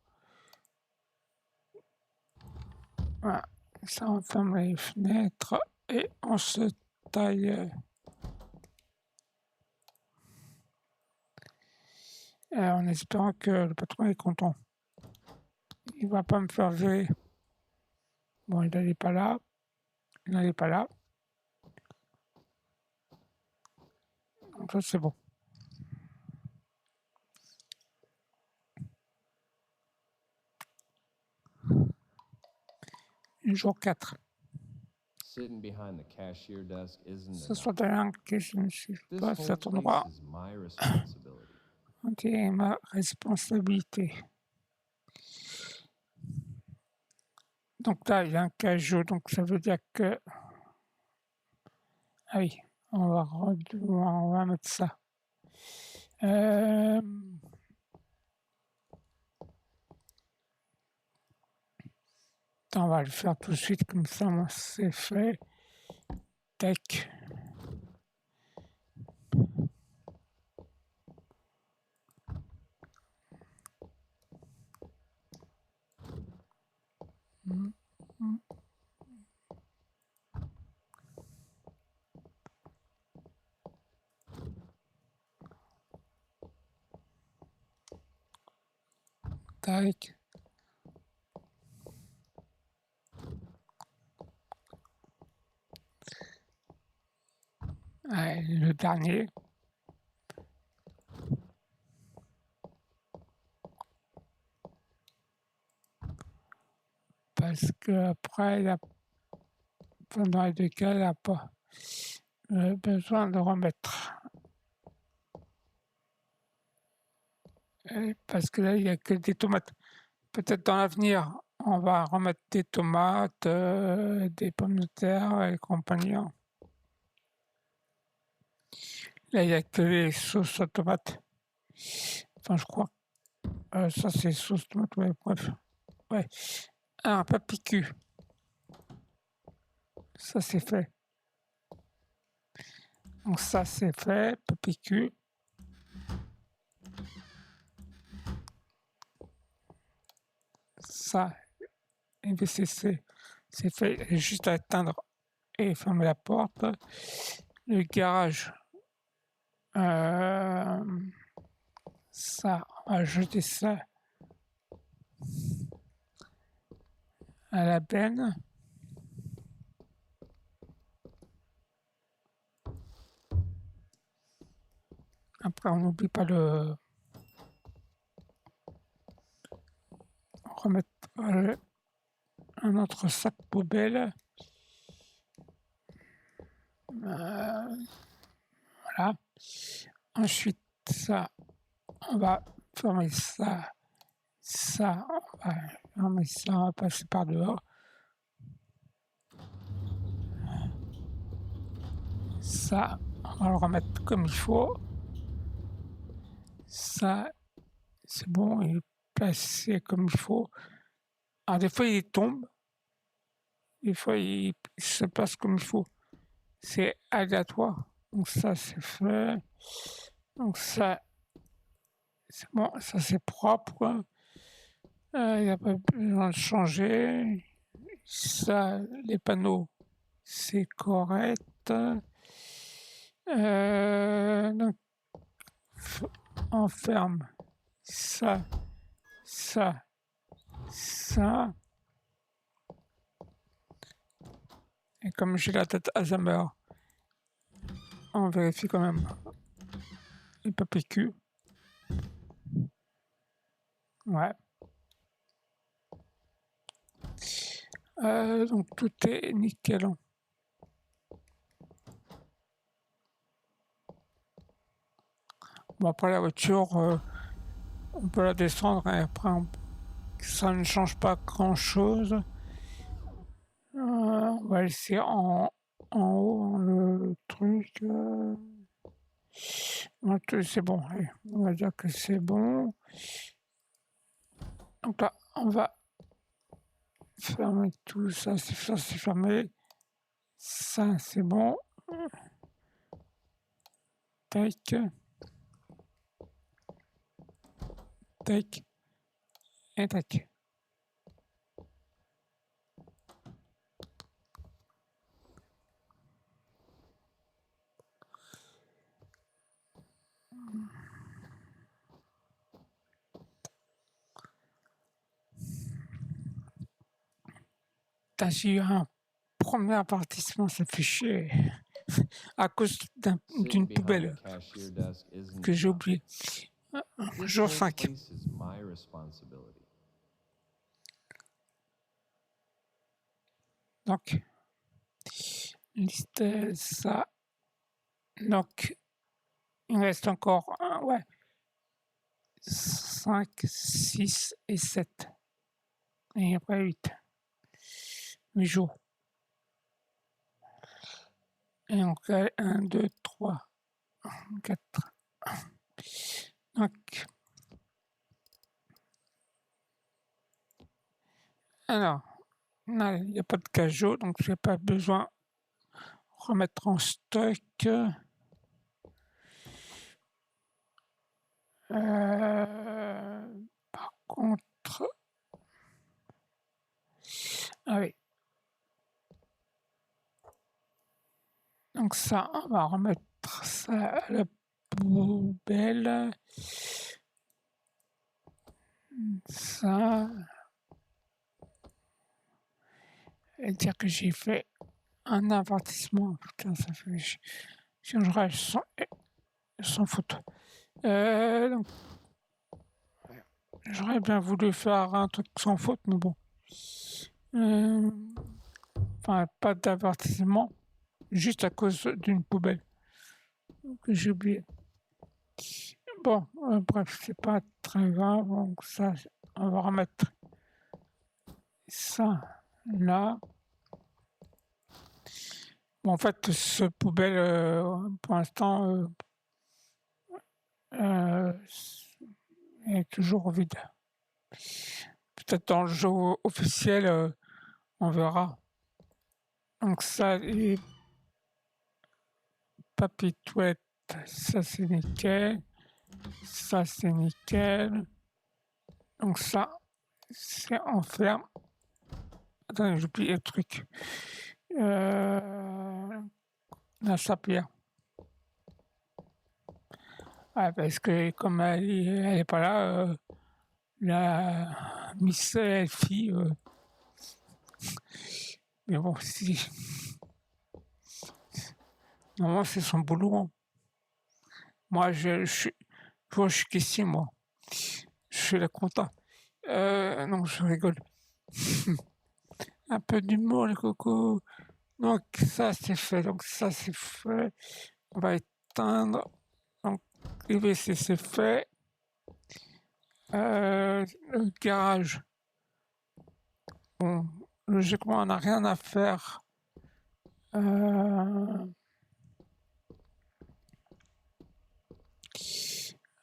Voilà. Ça, on ferme les fenêtres et on se taille. En espérant que le patron est content. Il va pas me faire virer. Bon, il n'allait pas là. Il n'allait pas là. Donc ça, c'est bon. Jour 4. Sitting behind the cashier desk isn't Ce enough. soit d'un que je ne suis This pas à whole cet endroit. place is my responsibility. C'est ma responsabilité. Donc là, il y a un cajou, donc ça veut dire que... Ah oui, on va mettre ça. On va le faire tout de suite, comme ça, moi, c'est fait. Tac. Tac. Allez, le dernier. Parce que après, pendant les deux cas, il n'a pas besoin de remettre. Parce que là, il n'y a que des tomates. Peut-être dans l'avenir, on va remettre des tomates, des pommes de terre et compagnie. Là, il n'y a que les sauces à tomates. Enfin, je crois. Ça, c'est sauce tomate, ouais, bref. Ouais. Un papier cul. Ça, c'est fait. Donc, ça, c'est fait. Papier cul. Ça, MVCC, c'est fait. Il y a juste à éteindre et fermer la porte. Le garage. Ça, on va jeter ça à la benne. Après, on n'oublie pas de remettre un autre sac poubelle. Voilà. Ensuite, ça, on va fermer ça. Ça, on va fermer ça, on va passer par dehors. Ça, on va le remettre comme il faut. Ça, c'est bon, il est placé comme il faut. Alors des fois il tombe, des fois il se place comme il faut. C'est aléatoire. Donc ça c'est fait. Donc ça c'est bon, ça c'est propre. Il n'y a pas besoin de changer. Ça, les panneaux, c'est correct. Donc on ferme ça, ça, ça. Et comme j'ai la tête Alzheimer, on vérifie quand même les papiers cul. Ouais. Donc tout est nickel. Bon après la voiture, on peut la descendre et après ça ne change pas grand chose. On va laisser en haut le truc. C'est bon, allez, on va dire que c'est bon. Donc là, on va fermer tout ça, c'est fermé. Ça, c'est bon. Tac. Tac. Et tac. J'ai eu un premier avertissement, ça fait chier. À cause Sitting d'une behind the poubelle cashier desk isn't que j'ai enough. oubliée. This Jour whole 5. place is my responsibility. Donc, liste ça. Donc, il reste encore ouais, 5, 6 et 7. Et après 8. 8 jours. Et donc, 1, 2, 3, 4. Donc, alors, il n'y a pas de cajot, donc je n'ai pas besoin de remettre en stock. Par contre, ah oui. Donc ça, on va remettre ça à la poubelle. Ça. Et dire que j'ai fait un avertissement. Putain, ça fait. Changerai sans faute. Donc, j'aurais bien voulu faire un truc sans faute, mais bon. Enfin, pas d'avertissement, juste à cause d'une poubelle que j'ai oublié. Bon, bref, c'est pas très grave. Donc ça, on va remettre ça là. Bon, en fait, ce poubelle, pour l'instant, est toujours vide. Peut-être dans le jeu officiel, on verra. Donc ça, et papier toilette, ça c'est nickel. Ça c'est nickel. Donc ça, c'est en ferme. Attendez, j'oublie le truc. La sapière. Ouais, parce que comme elle est pas là, la Miss Elfie, mais bon, si. Normalement, c'est son boulot. Hein. Moi, je suis caissier, moi. Je fais la compta. Non, je rigole. Un peu d'humour, les cocos. Donc, ça, c'est fait. Donc, ça, c'est fait. On va éteindre. Donc, les WC, c'est fait. Le garage. Bon, logiquement, on n'a rien à faire.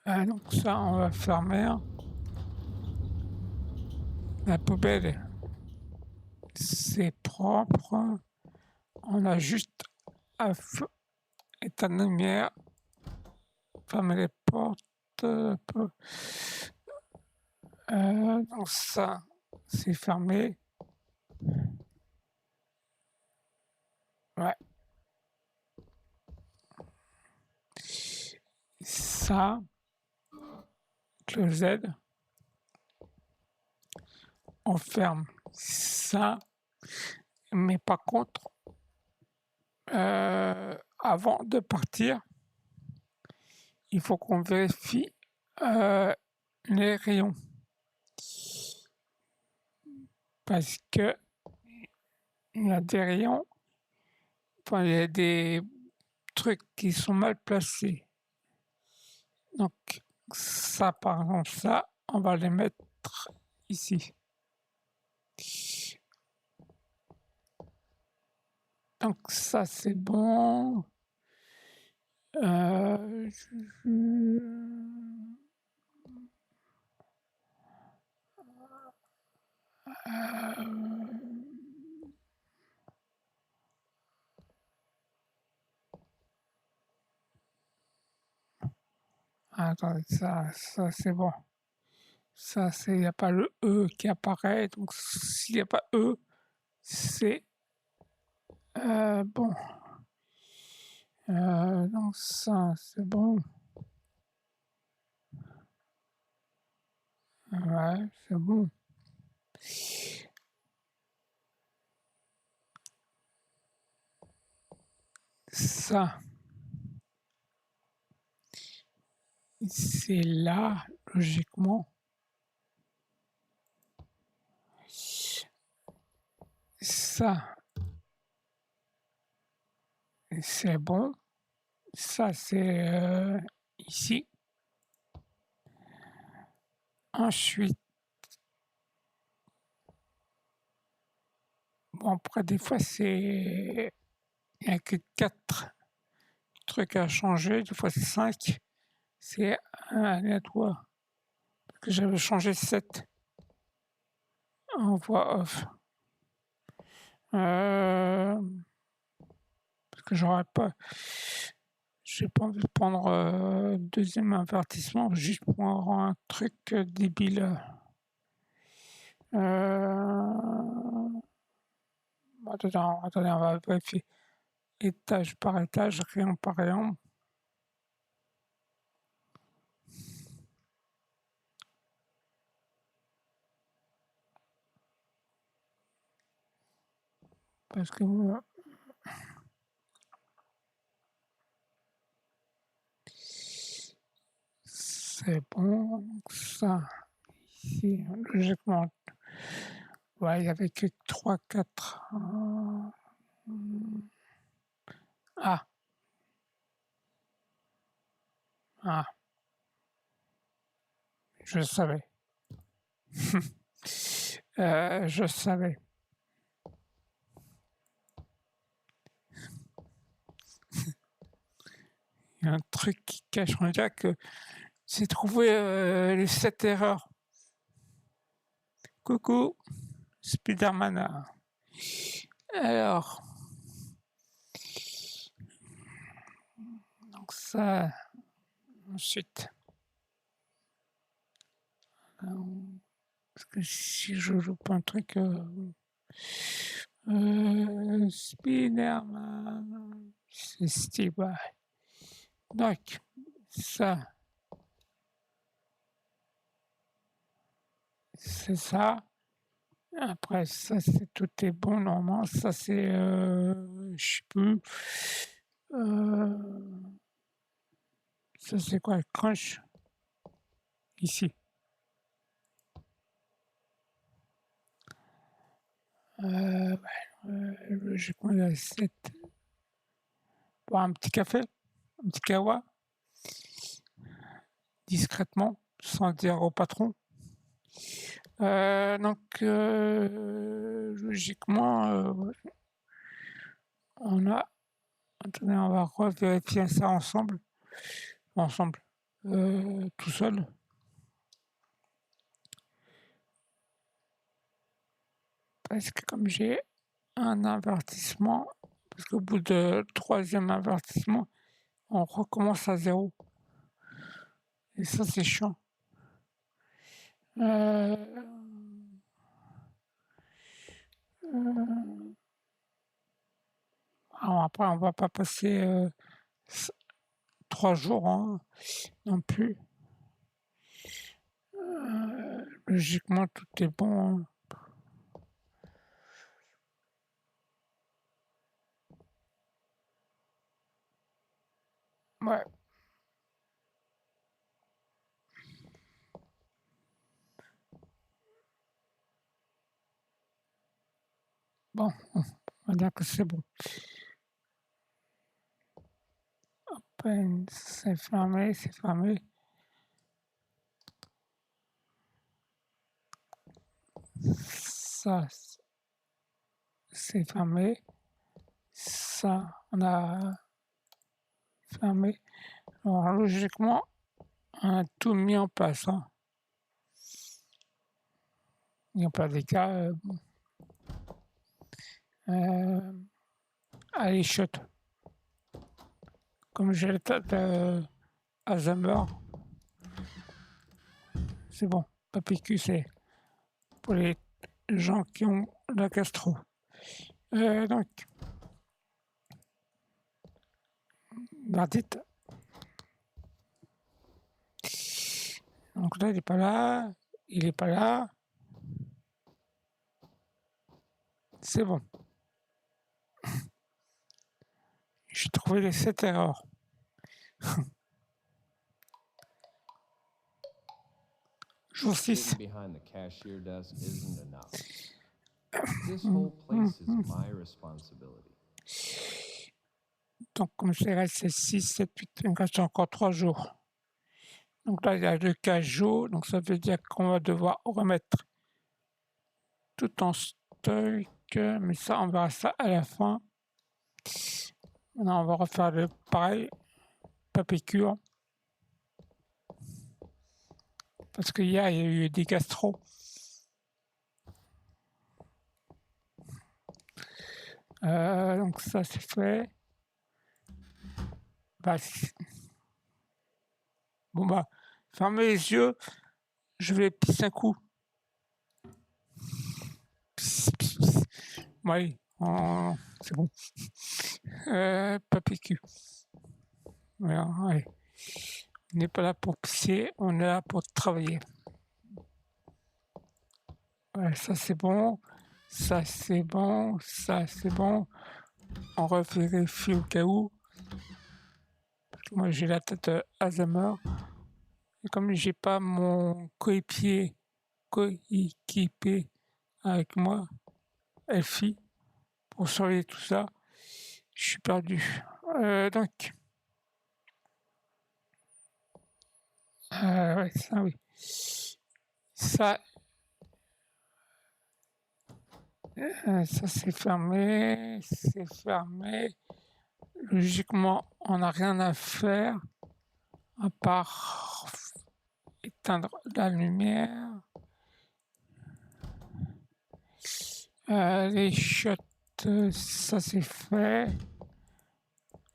Donc ça, on va fermer. La poubelle, c'est propre. On a juste à éteindre la lumière, fermer les portes. Donc ça, c'est fermé. Ouais. Ça, closet, on ferme ça. Mais par contre, avant de partir, il faut qu'on vérifie les rayons. Parce que il y a des rayons, enfin, il y a des trucs qui sont mal placés. Donc, ça, par exemple, ça, on va les mettre ici. Donc, ça, c'est bon. Euh, Attendez, ça c'est bon. Ça, c'est, il n'y a pas le E qui apparaît. Donc, s'il n'y a pas E, c'est bon. Donc, ça, c'est bon. Ouais, c'est bon. Ça, c'est là, logiquement. Ça, c'est bon. Ça, c'est ici. Ensuite, bon, après, des fois, c'est. Il n'y a que 4 trucs à changer. Des fois, c'est 5. C'est aléatoire. Parce que j'avais changé 7 en voix off. Parce que j'aurais pas. J'ai pas envie de prendre deuxième avertissement juste pour un truc débile. Attendez, on va vérifier étage par étage, rayon par rayon. Parce que c'est bon, ça, ici, logiquement, ouais, il n'y avait que 3, 4. Ah, ah, je savais. Je savais. Il y a un truc qui cache, on dirait que j'ai trouvé les 7 erreurs. Coucou, Spiderman. Alors, donc ça, ensuite, parce que si je loupe un truc, Spiderman, c'est Steve. Ouais. Donc, ça, c'est ça. Après, ça, c'est tout est bon, normalement. Ça, c'est, je sais plus. Ça, c'est quoi, le crunch? Ici. Logiquement, il y a 7. Boire un petit café, un petit kawa, discrètement, sans dire au patron. Donc, logiquement, on a. Attendez, on va revérifier ça ensemble. Ensemble. Tout seul. parce que comme j'ai un avertissement, parce qu'au bout de 3e avertissement, on recommence à 0. Et ça, c'est chiant. Euh, euh, alors après, on va pas passer 3 jours hein, non plus. Logiquement, tout est bon. Hein. Ouais. Bon, on va dire que c'est bon. Open, c'est fermé, c'est fermé. Ça, c'est fermé. Ça, on a fermé. Alors, logiquement, on a tout mis en place. Hein. Il n'y a pas des cas. Allez, shot. Comme j'ai le tas de Alzheimer, c'est bon. Pas PQ, c'est pour les gens qui ont la gastro. Donc, verdict. Donc là, il n'est pas là. Il n'est pas là. C'est bon. J'ai trouvé les 7 erreurs. Jour 6. Sitting behind the cashier desk isn't enough. This whole place is my responsibility. Donc, comme c'est resté 6, 7, 8, il me reste encore 3 jours. Donc là, il y a le 4 jours. Donc, ça veut dire qu'on va devoir remettre tout en stock. Mais ça, on verra ça à la fin. Maintenant, on va refaire le pareil. Pas PQ. Parce qu'hier, il y a eu des gastro. Donc ça, c'est fait. Bah, bon, bah, fermez les yeux. Je vais pisser un coup. Oui, c'est bon. Pas PQ. Voilà, allez. On n'est pas là pour pisser, on est là pour travailler. Ouais, ça c'est bon, ça c'est bon, ça c'est bon. On revérifie au cas où. Parce que moi j'ai la tête Alzheimer. Et comme j'ai pas mon coéquipier avec moi, Elfie, pour surveiller tout ça, je suis perdu. Donc, ouais, ça oui. Ça, ça c'est fermé, c'est fermé. Logiquement, on n'a rien à faire à part éteindre la lumière. Les shots, ça c'est fait.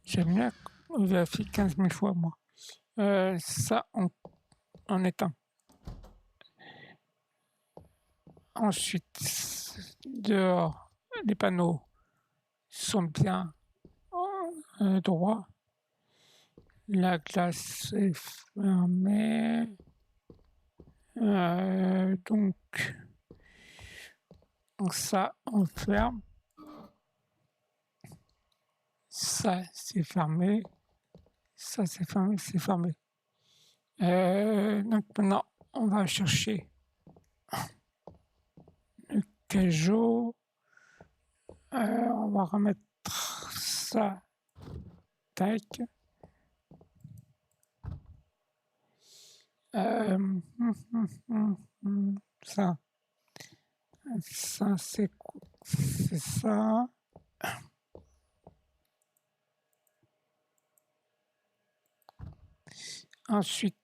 J'aime bien vérifier 15 000 fois, moi. Ça, on éteint. Ensuite, dehors, les panneaux sont bien droits. La glace est fermée. Donc ça, on ferme. Ça, c'est fermé. Ça, c'est fermé, c'est fermé. Donc maintenant, on va chercher le cajot. On va remettre ça. Tac. Ça. Ça, c'est ça. Ensuite,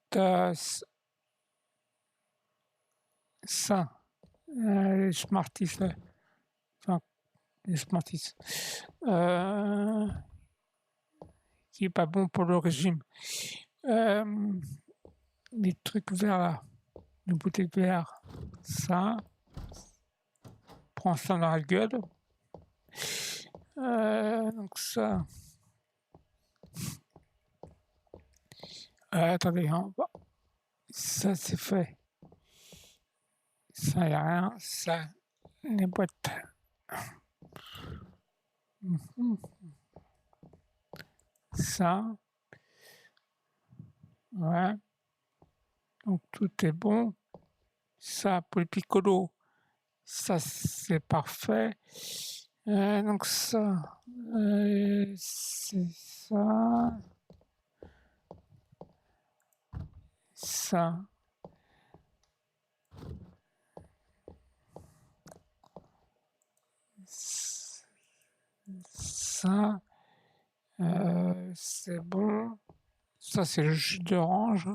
ça, les Smarties, là, les Smarties, qui est pas bon pour le régime. Les trucs verts là, les bouteilles vertes, ça, prends ça dans la gueule. Donc ça, attendez, hein, ça c'est fait. Ça y a rien, ça, les boîtes. Mhm. Ça, ouais, donc tout est bon. Ça, pour le piccolo, ça c'est parfait. Donc ça, c'est ça, ça, ça, c'est bon. Ça, c'est le jus d'orange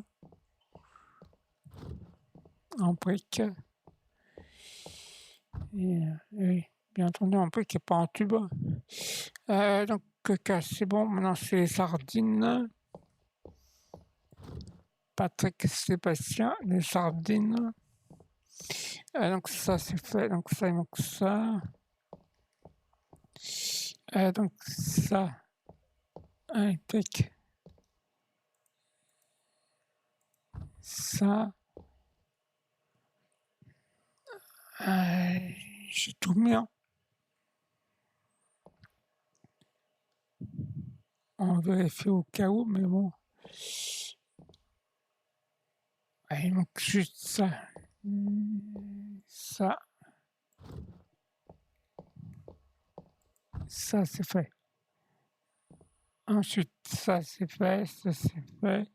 en brique. Et bien entendu, en brique et pas en tube. Donc, caca, c'est bon. Maintenant, c'est les sardines. Patrick et Sébastien, les sardines. Donc, ça, c'est fait. Donc, ça, il manque ça. Donc, ça. Tac. Ça. J'ai tout mis, hein. On vérifie au cas où, mais bon. Il manque juste ça. Ça. Ça, c'est fait. Ensuite, ça, c'est fait. Ça, c'est fait.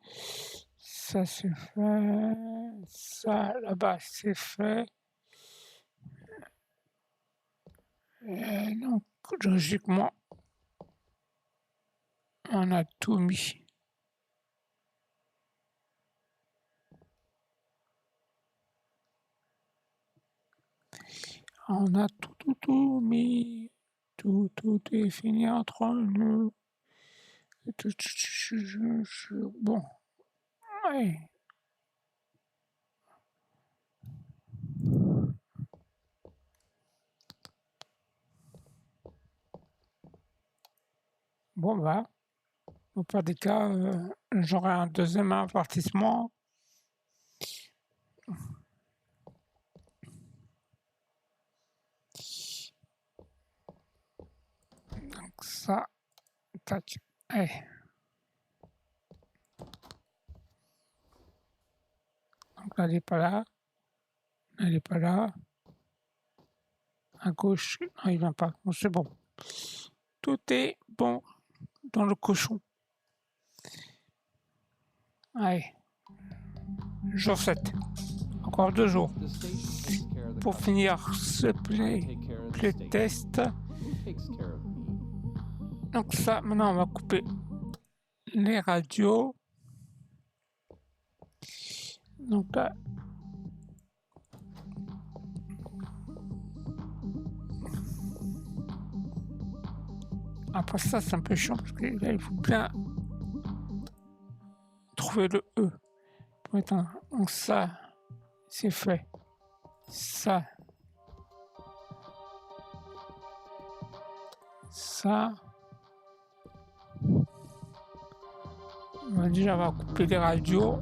Ça, c'est fait. Ça, là-bas, c'est fait. Donc, logiquement, on a tout mis. On a tout mis. Tout est fini entre nous. Bon, ouais. Bon, bah, au pire des cas, j'aurai un deuxième avertissement. Donc ça, tac, allez. Donc là, elle n'est pas là. Elle n'est pas là. À gauche, non, il vient pas. Bon, c'est bon. Tout est bon dans le cochon. Allez. Jour 7. Encore 2 jours. The station takes care of the Pour customer. finir ce I take care of the play station. test. Who takes care of me? Donc ça, maintenant, on va couper les radios. Donc là, après ça, c'est un peu chiant parce que là, il faut bien trouver le E pour éteindre. Donc ça, c'est fait. Ça. Ça. Déjà, on va couper les radios.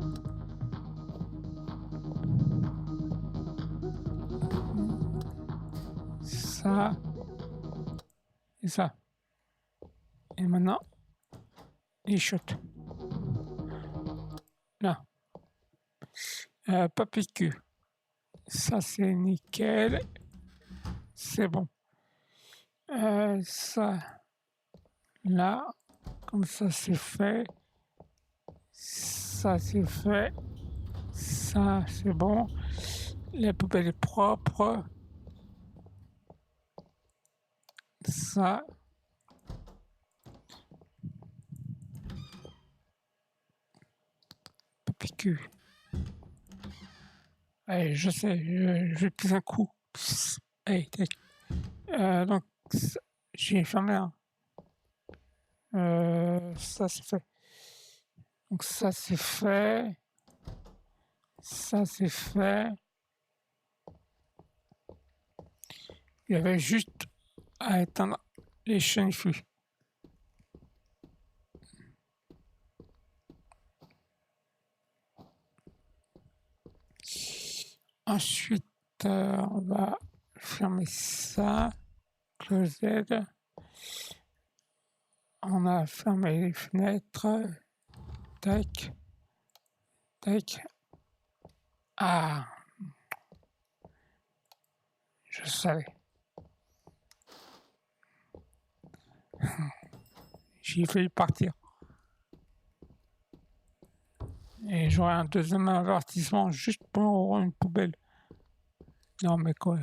Ça. Et ça. Et maintenant, les shots. Là. Pas piqûre. Ça, c'est nickel. C'est bon. Ça. Là. Comme ça, c'est fait. Ça, c'est fait. Ça, c'est bon. La poubelle est propre. Ça. Pas piqûre. Allez, je sais, je vais plus un coup. Allez, tac. Donc, J'ai fermé un. Ça c'est fait. Donc ça c'est fait. Ça c'est fait. Il y avait juste à éteindre les chenilles. Ensuite, on va fermer ça. Closed. On a fermé les fenêtres. Tac. Tac. Ah, je savais. J'ai failli partir. Et j'aurai un deuxième avertissement juste pour une poubelle. Non mais quoi.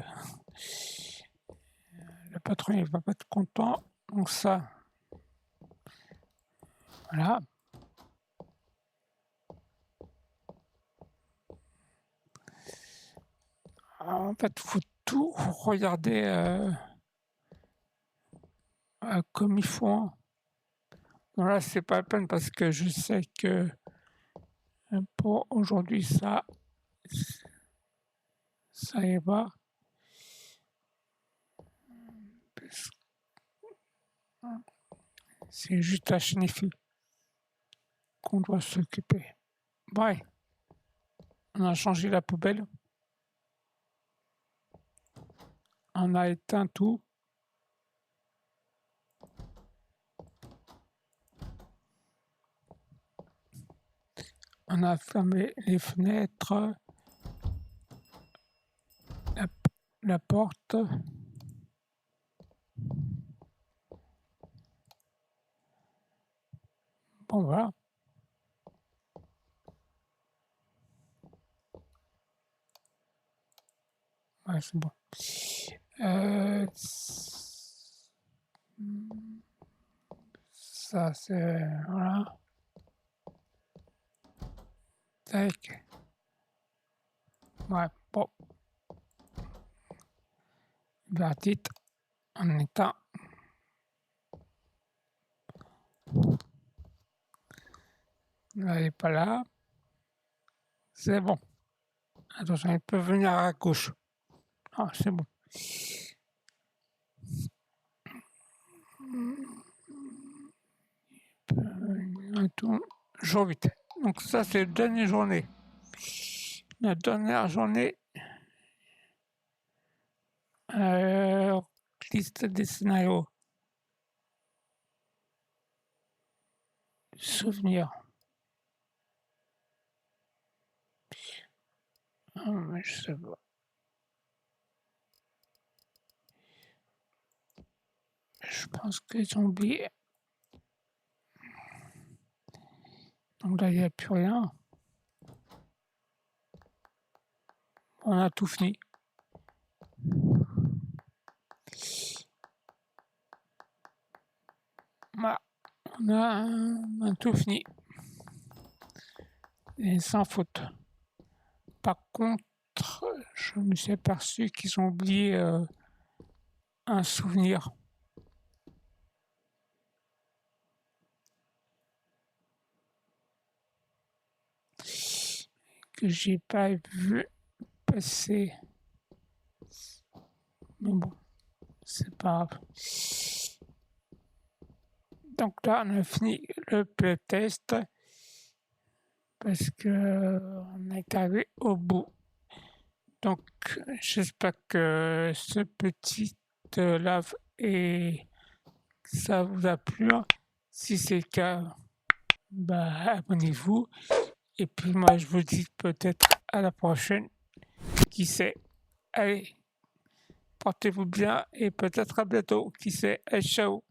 Le patron il va pas être content. Donc ça. Voilà. Alors, en fait, il faut tout regarder comme il faut. Hein. Bon, là, c'est pas la peine parce que je sais que pour aujourd'hui, ça y va. C'est juste la chenille qu'on doit s'occuper. Ouais, on a changé la poubelle. On a éteint tout. On a fermé les fenêtres, la porte. Bon, voilà. Ouais, c'est bon. Ça, c'est... Voilà. Tac. Ouais, bon. Verdict, on éteint. Elle n'est pas là. C'est bon. Attention, il peut venir à gauche. Ah, c'est bon. Jour 8. Donc ça, c'est la dernière journée. La dernière journée, liste des scénarios. Souvenirs. Ah, mais je sais pas. Je pense qu'ils ont oublié. Donc là, il n'y a plus rien. On a tout fini. Voilà. On a tout fini. Et sans faute. Par contre, je me suis aperçu qu'ils ont oublié un souvenir. Que j'ai pas vu passer. Mais bon, c'est pas grave. Donc là, on a fini le playtest parce que on est arrivé au bout. Donc, j'espère que ce petit live et ça vous a plu. Si c'est le cas, bah, abonnez-vous. Et puis moi, je vous dis peut-être à la prochaine. Qui sait? Allez, portez-vous bien et peut-être à bientôt. Qui sait? Allez, ciao!